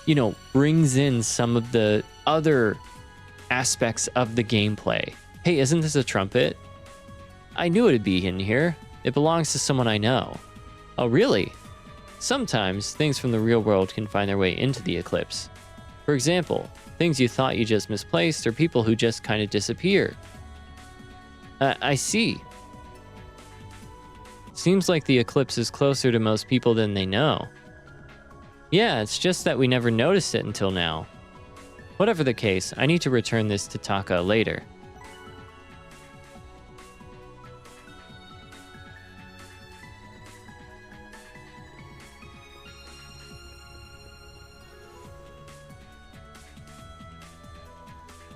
you know, brings in some of the other aspects of the gameplay. Hey, isn't this a trumpet? I knew it'd be in here. It belongs to someone I know. Oh, really? Sometimes things from the real world can find their way into the eclipse. For example, things you thought you just misplaced or people who just kind of disappear. I see. Seems like the eclipse is closer to most people than they know. Yeah, it's just that we never noticed it until now. Whatever the case, I need to return this to Taka later.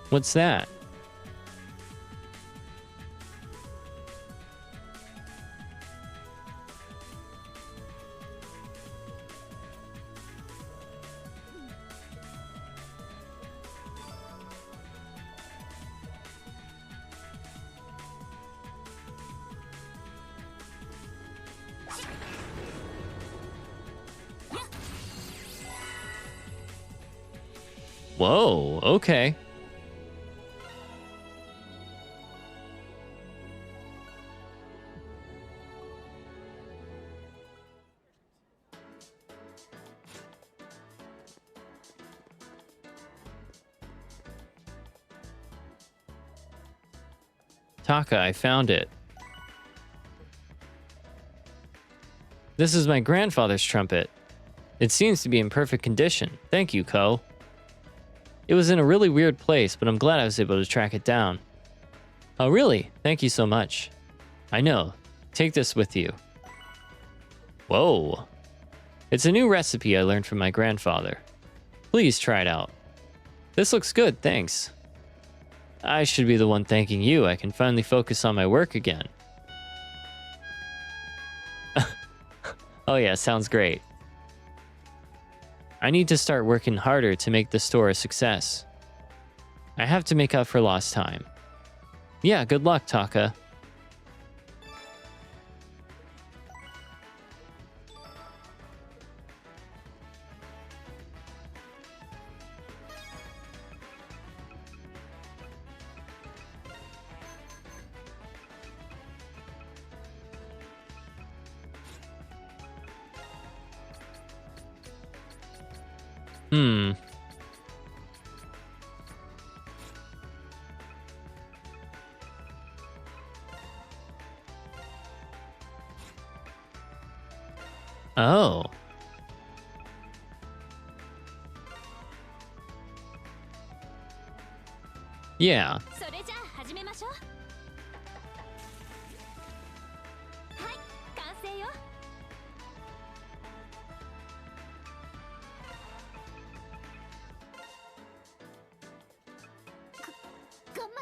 What's that? Whoa, okay. Taka, I found it. This is my grandfather's trumpet. It seems to be in perfect condition. Thank you, Ko. It was in a really weird place, but I'm glad I was able to track it down. Oh, really? Thank you so much. I know. Take this with you. Whoa. It's a new recipe I learned from my grandfather. Please try it out. This looks good, thanks. I should be the one thanking you. I can finally focus on my work again. Oh yeah, sounds great. I need to start working harder to make the store a success. I have to make up for lost time. Yeah, good luck, Taka. Oh. Yeah. それじゃあ始めましょう。はい、完成よ。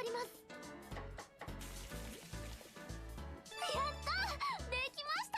ります。やった、できました。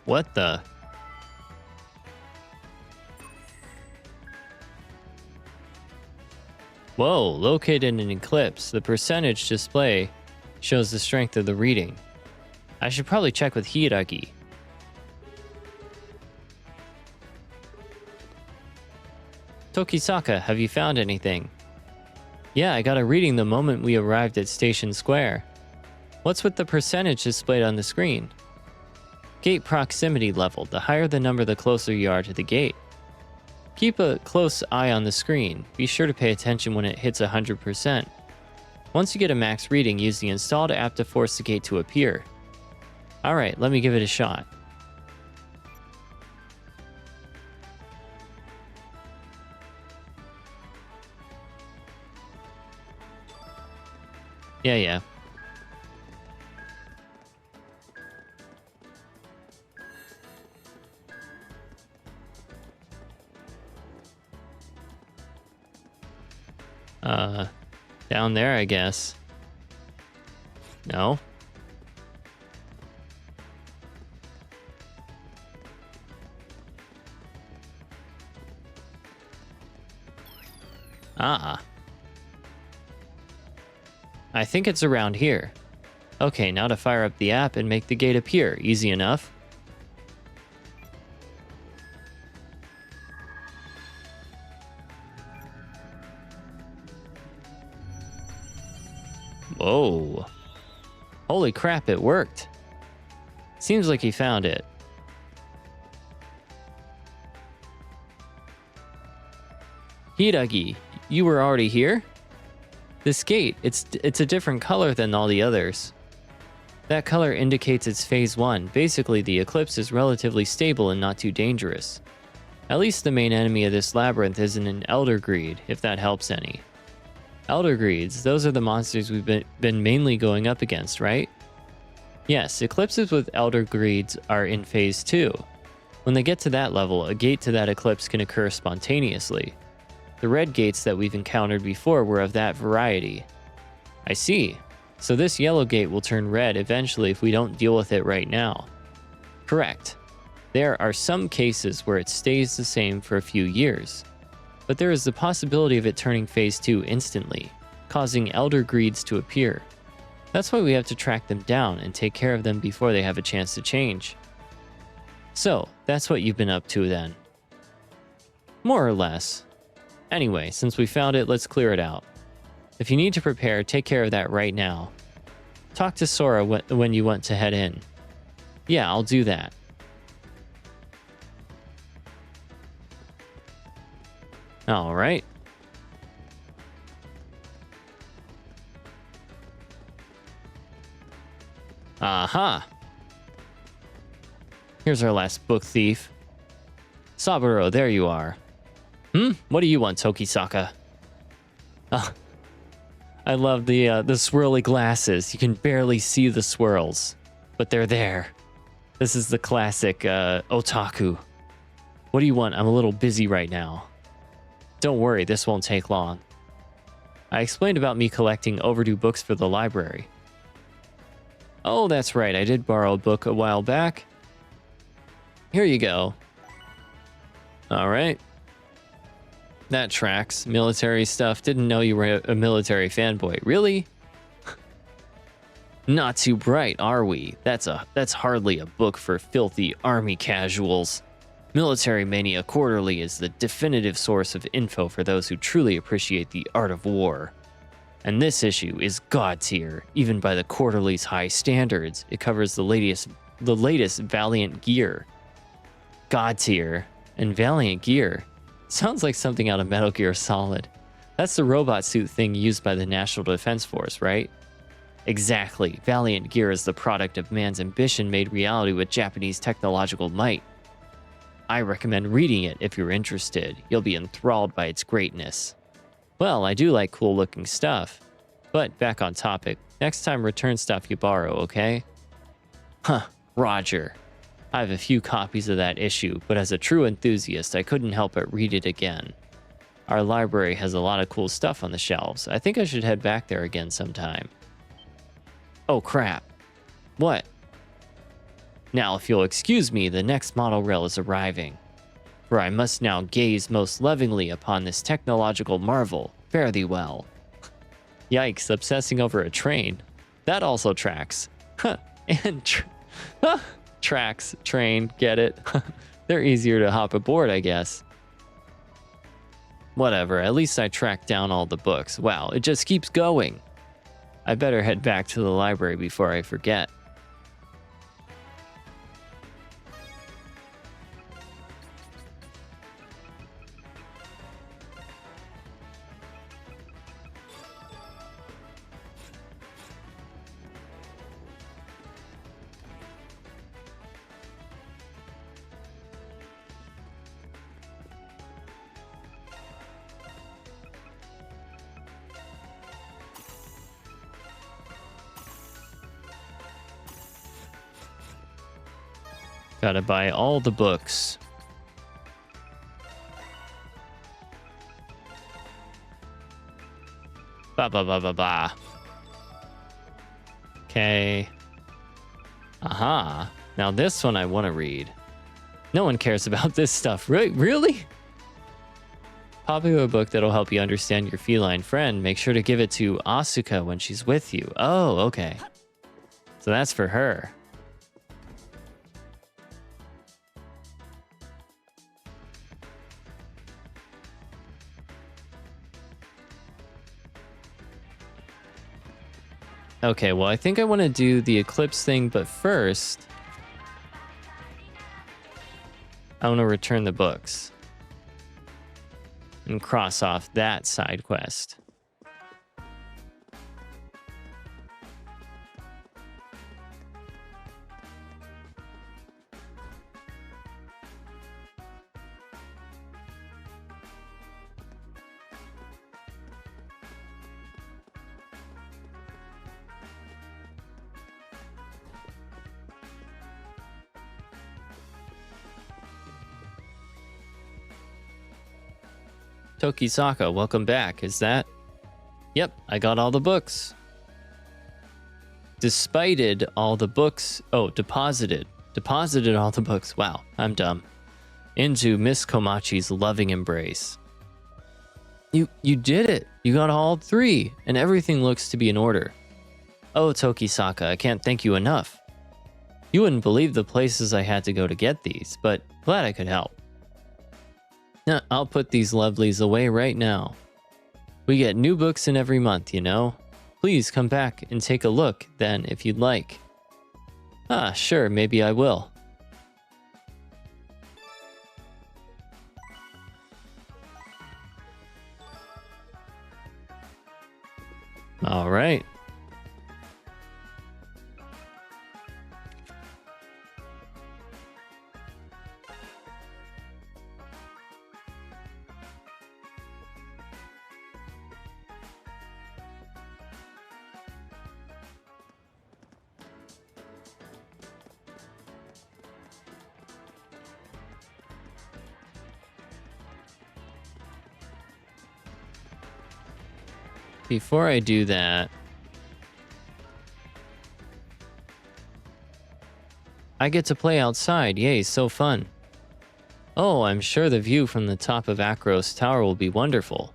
What the? Whoa, located in an eclipse. The percentage display shows the strength of the reading. I should probably check with Hiragi. Tokisaka, have you found anything? Yeah, I got a reading the moment we arrived at Station Square. What's with the percentage displayed on the screen? Gate proximity level. The higher the number, the closer you are to the gate. Keep a close eye on the screen. Be sure to pay attention when it hits 100%. Once you get a max reading, use the installed app to force the gate to appear. Alright, let me give it a shot. Yeah. Down there, I guess. No? Ah. I think it's around here. Okay, now to fire up the app and make the gate appear. Easy enough. Whoa. Holy crap, it worked. Seems like he found it. Hiragi, you were already here? This gate, it's a different color than all the others. That color indicates it's phase 1. Basically, the eclipse is relatively stable and not too dangerous. At least the main enemy of this labyrinth isn't an Elder Greed, if that helps any. Elder Greeds, those are the monsters we've been mainly going up against, right? Yes, eclipses with Elder Greeds are in phase 2. When they get to that level, a gate to that eclipse can occur spontaneously. The red gates that we've encountered before were of that variety. I see. So this yellow gate will turn red eventually if we don't deal with it right now. Correct. There are some cases where it stays the same for a few years, but there is the possibility of it turning phase 2 instantly, causing Elder Greeds to appear. That's why we have to track them down and take care of them before they have a chance to change. So, that's what you've been up to then. More or less. Anyway, since we found it, let's clear it out. If you need to prepare, take care of that right now. Talk to Sora when you want to head in. Yeah, I'll do that. Alright. Aha! Here's our last book thief. Saburo, there you are. What do you want, Tokisaka? I love the swirly glasses. You can barely see the swirls, but they're there. This is the classic otaku. What do you want? I'm a little busy right now. Don't worry, this won't take long. I explained about me collecting overdue books for the library. Oh, that's right. I did borrow a book a while back. Here you go. All right. That tracks. Military stuff. Didn't know you were a military fanboy. Really? Not too bright, are we? That's hardly a book for filthy army casuals. Military Mania Quarterly is the definitive source of info for those who truly appreciate the art of war. And this issue is god tier, even by the quarterly's high standards. It covers the latest Valiant gear. God tier and Valiant gear. Sounds like something out of Metal Gear Solid. That's the robot suit thing used by the National Defense Force, right? Exactly. Valiant gear is the product of man's ambition made reality with Japanese technological might. I recommend reading it if you're interested. You'll be enthralled by its greatness. Well, I do like cool looking stuff. But back on topic. Next time return stuff you borrow, okay? Huh, Roger. I have a few copies of that issue, but as a true enthusiast, I couldn't help but read it again. Our library has a lot of cool stuff on the shelves. I think I should head back there again sometime. Oh crap. What? Now, if you'll excuse me, the next model rail is arriving. For I must now gaze most lovingly upon this technological marvel. Fare thee well. Yikes, obsessing over a train. That also tracks. Huh, and tracks, train, get it? They're easier to hop aboard, I guess. Whatever, at least I tracked down all the books. Wow, it just keeps going. I better head back to the library before I forget. Gotta buy all the books. Ba ba ba ba ba. Okay. Aha. Now this one I want to read. No one cares about this stuff. Really? Popular book that'll help you understand your feline friend. Make sure to give it to Asuka when she's with you. Oh, okay. So that's for her. Okay, well, I think I want to do the Eclipse thing, but first, I want to return the books and cross off that side quest. Tokisaka, welcome back. Is that? Yep, I got all the books. Despited all the books. Oh, deposited. Deposited all the books. Wow, I'm dumb. Into Miss Komachi's loving embrace. You did it. You got all 3, and everything looks to be in order. Oh, Tokisaka, I can't thank you enough. You wouldn't believe the places I had to go to get these, but glad I could help. Now, I'll put these lovelies away right now. We get new books in every month, you know? Please come back and take a look then if you'd like. Ah, sure, maybe I will. All right. Before I do that, I get to play outside. Yay, so fun. Oh, I'm sure the view from the top of Akros Tower will be wonderful.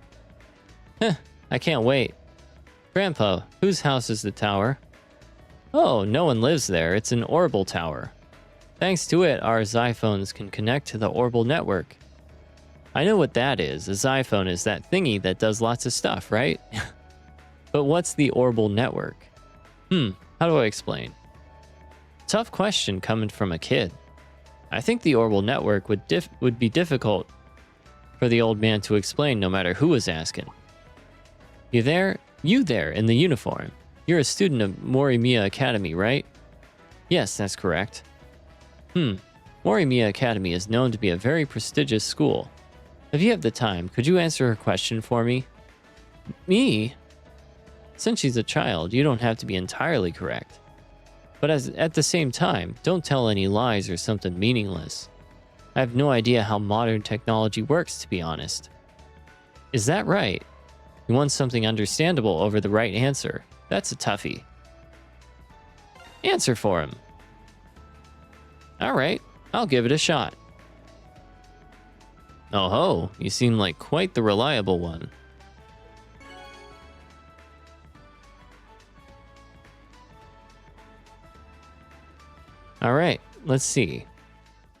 Heh, I can't wait. Grandpa, whose house is the tower? Oh, no one lives there. It's an orbital tower. Thanks to it, our Xiphones can connect to the orbital network. I know what that is. A Xiphone is that thingy that does lots of stuff, right? But what's the orbital network? How do I explain? Tough question coming from a kid. I think the orbital network would be difficult for the old man to explain no matter who was asking. You there? You there in the uniform. You're a student of Morimiya Academy, right? Yes, that's correct. Morimiya Academy is known to be a very prestigious school. If you have the time, could you answer her question for me? Me? Since she's a child, you don't have to be entirely correct. But at the same time, don't tell any lies or something meaningless. I have no idea how modern technology works, to be honest. Is that right? You want something understandable over the right answer. That's a toughie. Answer for him. Alright, I'll give it a shot. Oh ho, you seem like quite the reliable one. Alright, let's see.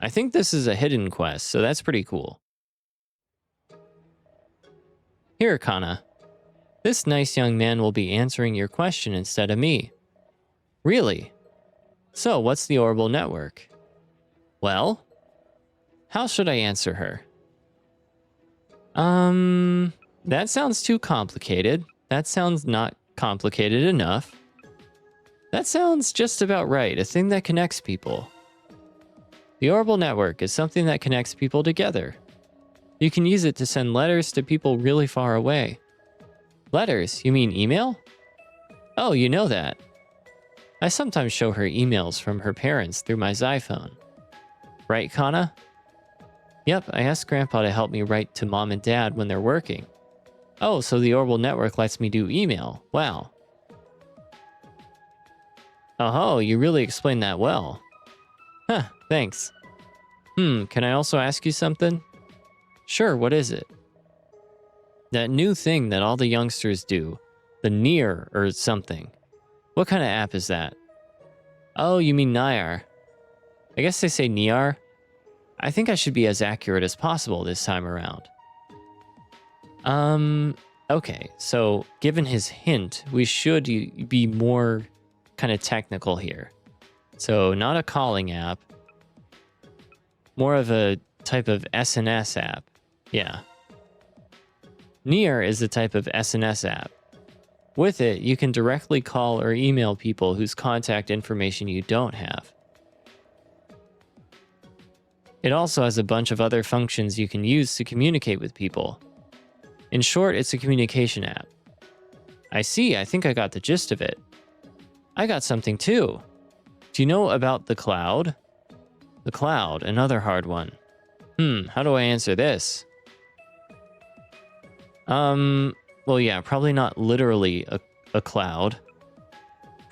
I think this is a hidden quest, so that's pretty cool. Here, Kana. This nice young man will be answering your question instead of me. Really? So, what's the orbital network? Well, how should I answer her? That sounds too complicated. That sounds not complicated enough. That sounds just about right, a thing that connects people. The orbital network is something that connects people together. You can use it to send letters to people really far away. Letters? You mean email? Oh, you know that. I sometimes show her emails from her parents through my Xiphone. Right, Kana? Yep, I asked Grandpa to help me write to Mom and Dad when they're working. Oh, so the orbital network lets me do email. Wow. Oh, you really explained that well. Huh, thanks. Can I also ask you something? Sure, what is it? That new thing that all the youngsters do, the Near or something. What kind of app is that? Oh, you mean Niar. I guess they say Niar. I think I should be as accurate as possible this time around. Okay, so given his hint, we should be more kind of technical here. So not a calling app, more of a type of SNS app. Yeah. Near is a type of SNS app. With it, you can directly call or email people whose contact information you don't have. It also has a bunch of other functions you can use to communicate with people. In short, it's a communication app. I see, I think I got the gist of it. I got something too. Do you know about the cloud? The cloud, another hard one. How do I answer this? Well, yeah, probably not literally a cloud.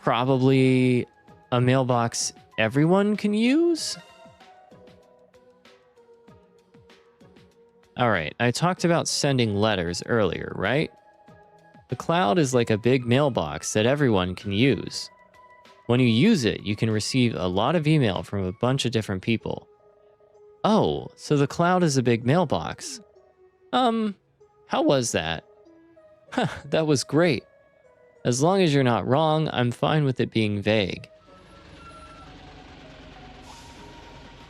Probably a mailbox everyone can use? Alright, I talked about sending letters earlier, right? The cloud is like a big mailbox that everyone can use. When you use it, you can receive a lot of email from a bunch of different people. Oh, so the cloud is a big mailbox. How was that? Huh, that was great. As long as you're not wrong, I'm fine with it being vague.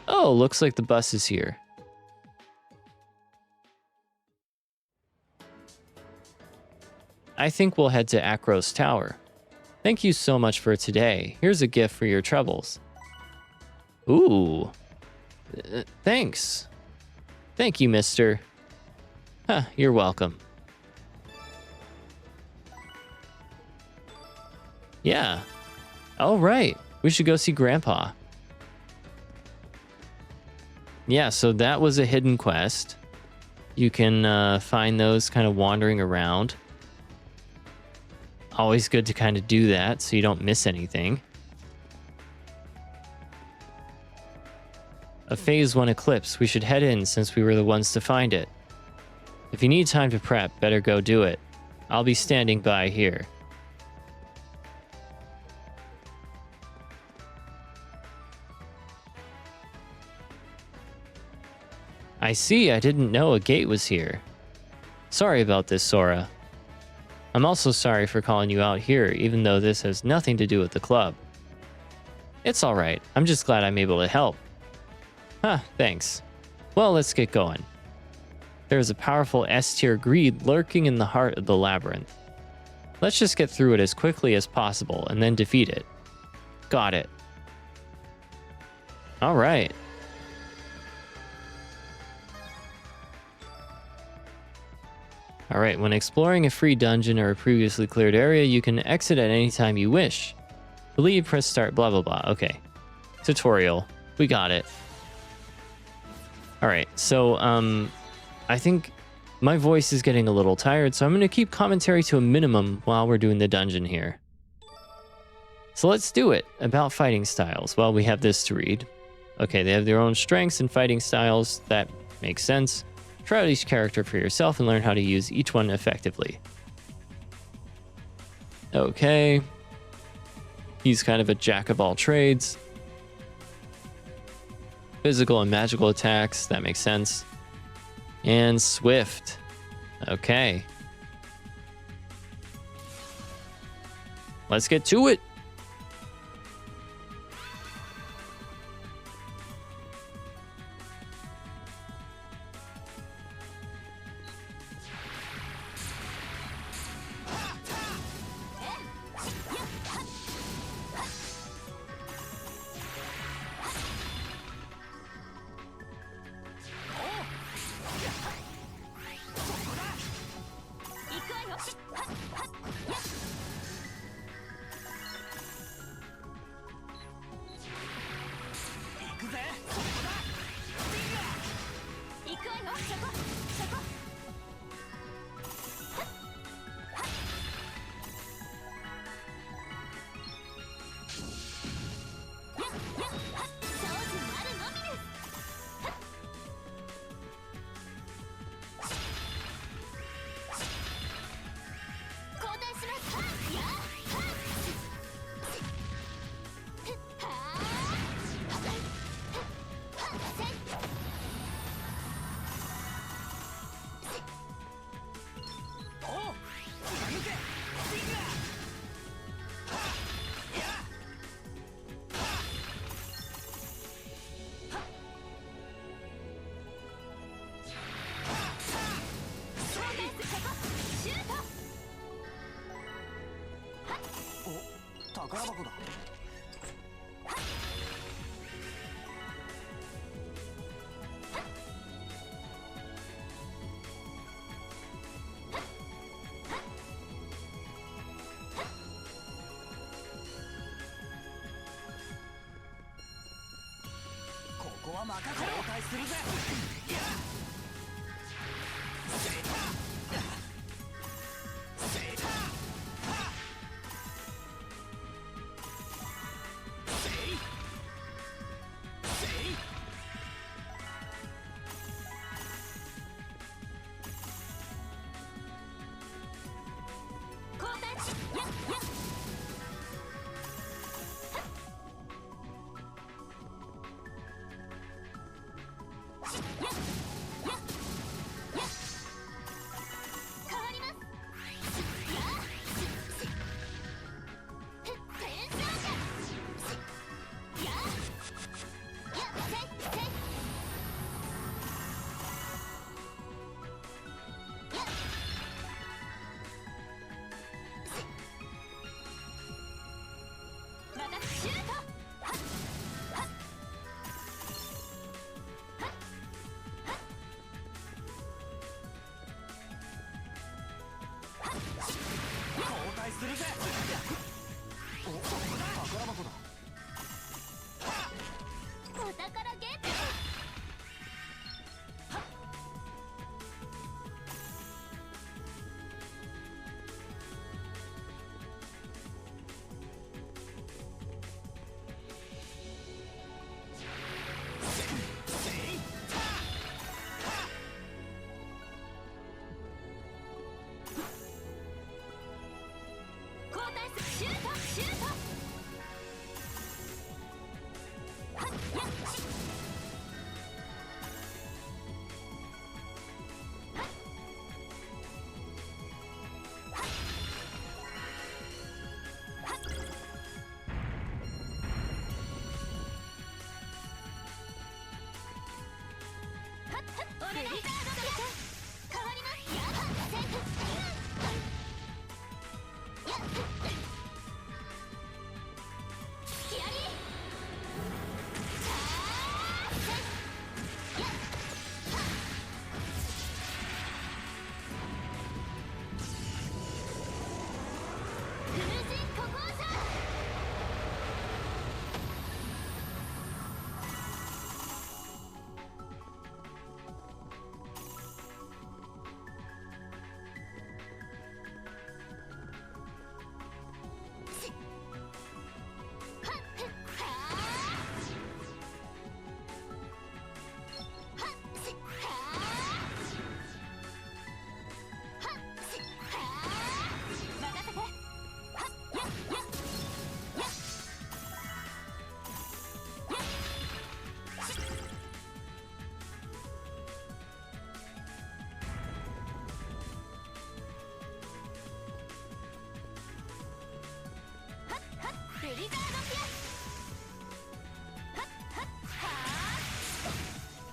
Oh, looks like the bus is here. I think we'll head to Akros Tower. Thank you so much for today. Here's a gift for your troubles. Ooh. Thanks. Thank you, mister. Huh, you're welcome. Yeah. All right. We should go see Grandpa. Yeah, so that was a hidden quest. You can find those kind of wandering around. Always good to kind of do that so you don't miss anything. A Phase 1 eclipse. We should head in since we were the ones to find it. If you need time to prep, better go do it. I'll be standing by here. I see, I didn't know a gate was here. Sorry about this, Sora. I'm also sorry for calling you out here, even though this has nothing to do with the club. It's alright, I'm just glad I'm able to help. Huh, thanks. Well, let's get going. There is a powerful S-tier greed lurking in the heart of the labyrinth. Let's just get through it as quickly as possible and then defeat it. Got it. Alright. Alright, when exploring a free dungeon or a previously cleared area, you can exit at any time you wish. To leave, press start, blah blah blah. Okay. Tutorial. We got it. Alright, so, I think my voice is getting a little tired, so I'm going to keep commentary to a minimum while we're doing the dungeon here. So let's do it. About fighting styles. Well, we have this to read. Okay, they have their own strengths and fighting styles. That makes sense. Try out each character for yourself and learn how to use each one effectively. Okay. He's kind of a jack of all trades. Physical and magical attacks. That makes sense. And swift. Okay. Let's get to it.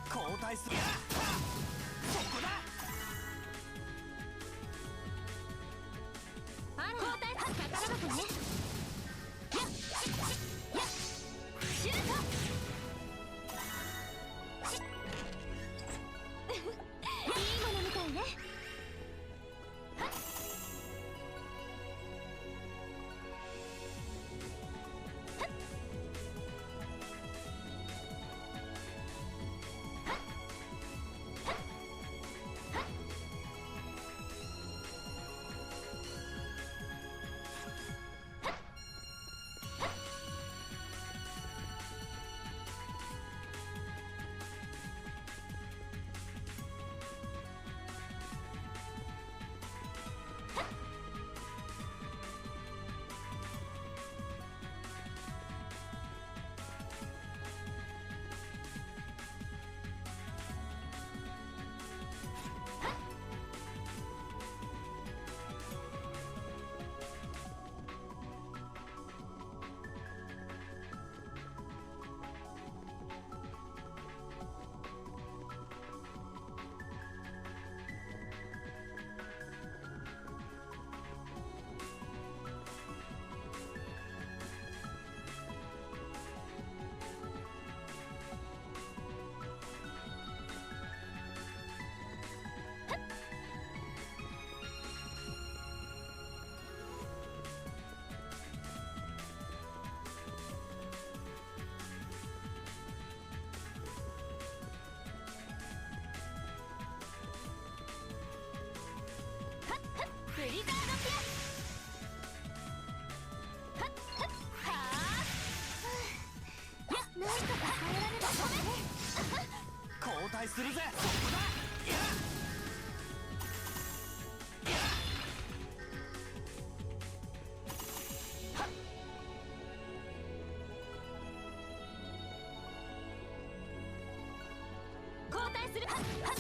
交代する。そこだ。あら交代宝箱ね。シュート。いいものみたいね。ブリザードピアス。はっはっはあ。なんとか変えられる。交代するぜ。そこだ。いや。交代する。はっはっ。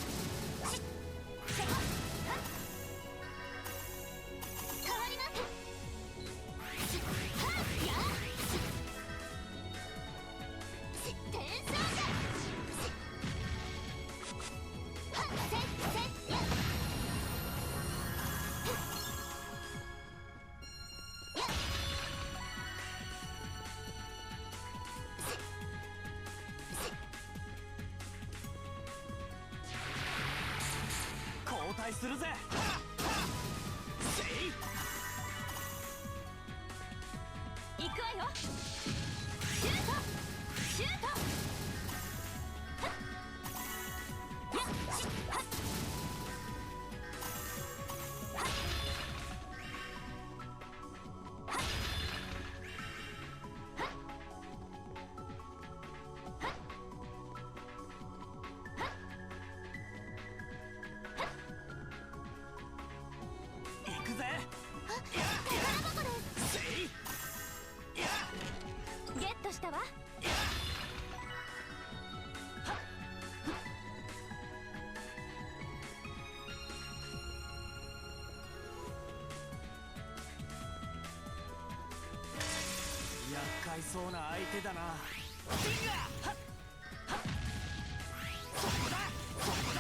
交代するぜ。せい。行くわよ。シュートシュート。はっやっしはっはっはっ行くぜ。宝箱です。せい。ゲットしたわ。厄介そうな相手だな。フィンガー。はっはっ。そこだそこだ。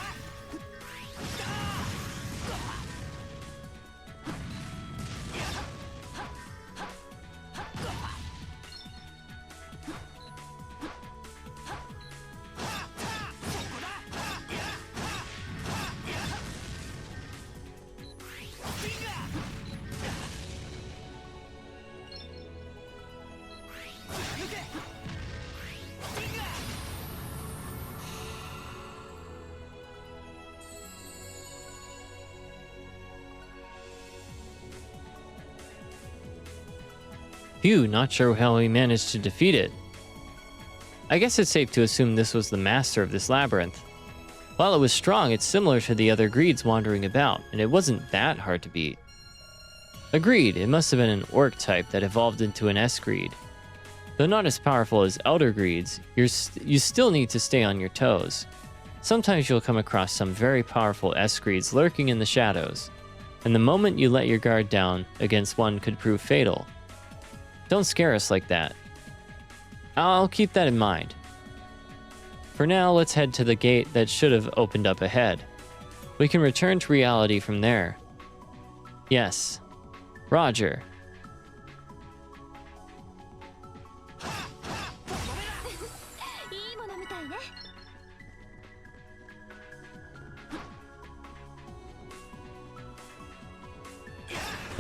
Phew, not sure how he managed to defeat it. I guess it's safe to assume this was the master of this labyrinth. While it was strong, it's similar to the other greeds wandering about, and it wasn't that hard to beat. Agreed, it must have been an orc type that evolved into an S-greed. Though not as powerful as elder greeds, you still need to stay on your toes. Sometimes you'll come across some very powerful S-greeds lurking in the shadows, and the moment you let your guard down against one could prove fatal. Don't scare us like that. I'll keep that in mind. For now, let's head to the gate that should have opened up ahead. We can return to reality from there. Yes. Roger. いいものみたいね。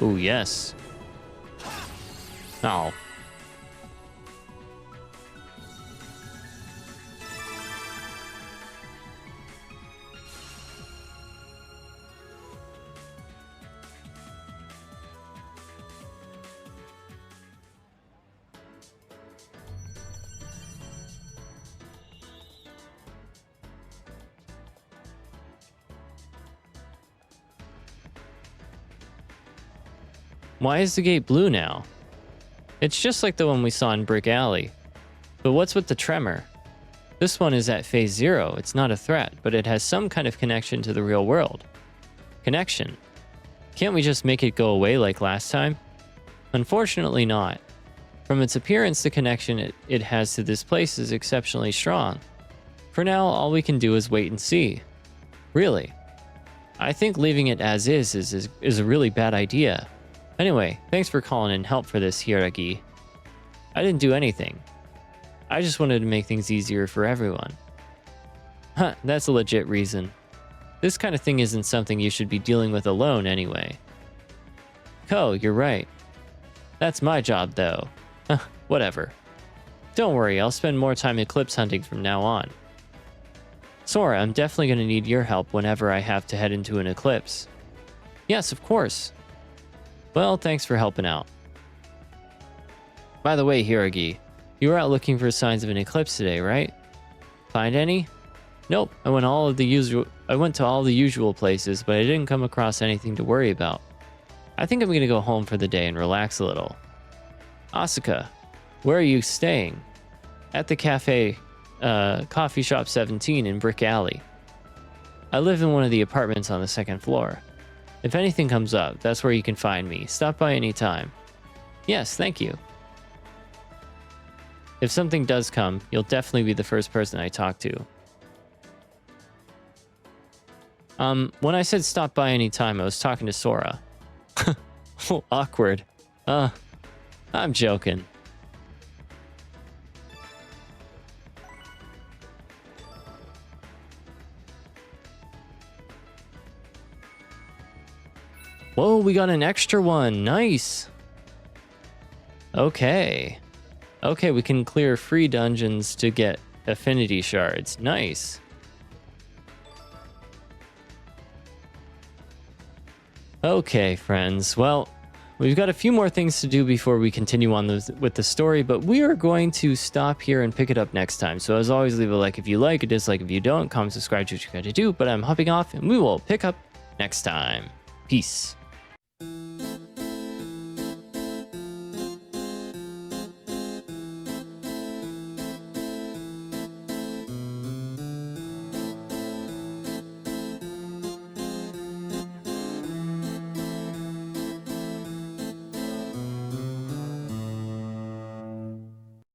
Ooh, yes. Oh. Why is the gate blue now? It's just like the one we saw in Brick Alley. But what's with the tremor? This one is at phase 0. It's not a threat, but it has some kind of connection to the real world. Connection. Can't we just make it go away like last time? Unfortunately not. From its appearance, the connection it has to this place is exceptionally strong. For now, all we can do is wait and see. Really. I think leaving it as is a really bad idea. Anyway, thanks for calling in help for this, Hiragi. I didn't do anything. I just wanted to make things easier for everyone. Huh, that's a legit reason. This kind of thing isn't something you should be dealing with alone anyway. Ko, you're right. That's my job though. Whatever. Don't worry, I'll spend more time eclipse hunting from now on. Sora, I'm definitely going to need your help whenever I have to head into an eclipse. Yes, of course. Well, thanks for helping out. By the way, Hiragi, you were out looking for signs of an eclipse today, right? Find any? Nope, I went to all the usual places, but I didn't come across anything to worry about. I think I'm gonna go home for the day and relax a little. Asuka, where are you staying? At the coffee shop 17 in Brick Alley. I live in one of the apartments on the 2nd floor. If anything comes up, that's where you can find me. Stop by anytime. Yes, thank you. If something does come, you'll definitely be the first person I talk to. When I said stop by anytime, I was talking to Sora. Oh, awkward. I'm joking. Whoa, we got an extra one. Nice. Okay. Okay, we can clear free dungeons to get affinity shards. Nice. Okay, friends. Well, we've got a few more things to do before we continue on with the story, but we are going to stop here and pick it up next time. So as always, leave a like if you like, a dislike if you don't, comment, subscribe to what you got to do, but I'm hopping off and we will pick up next time. Peace.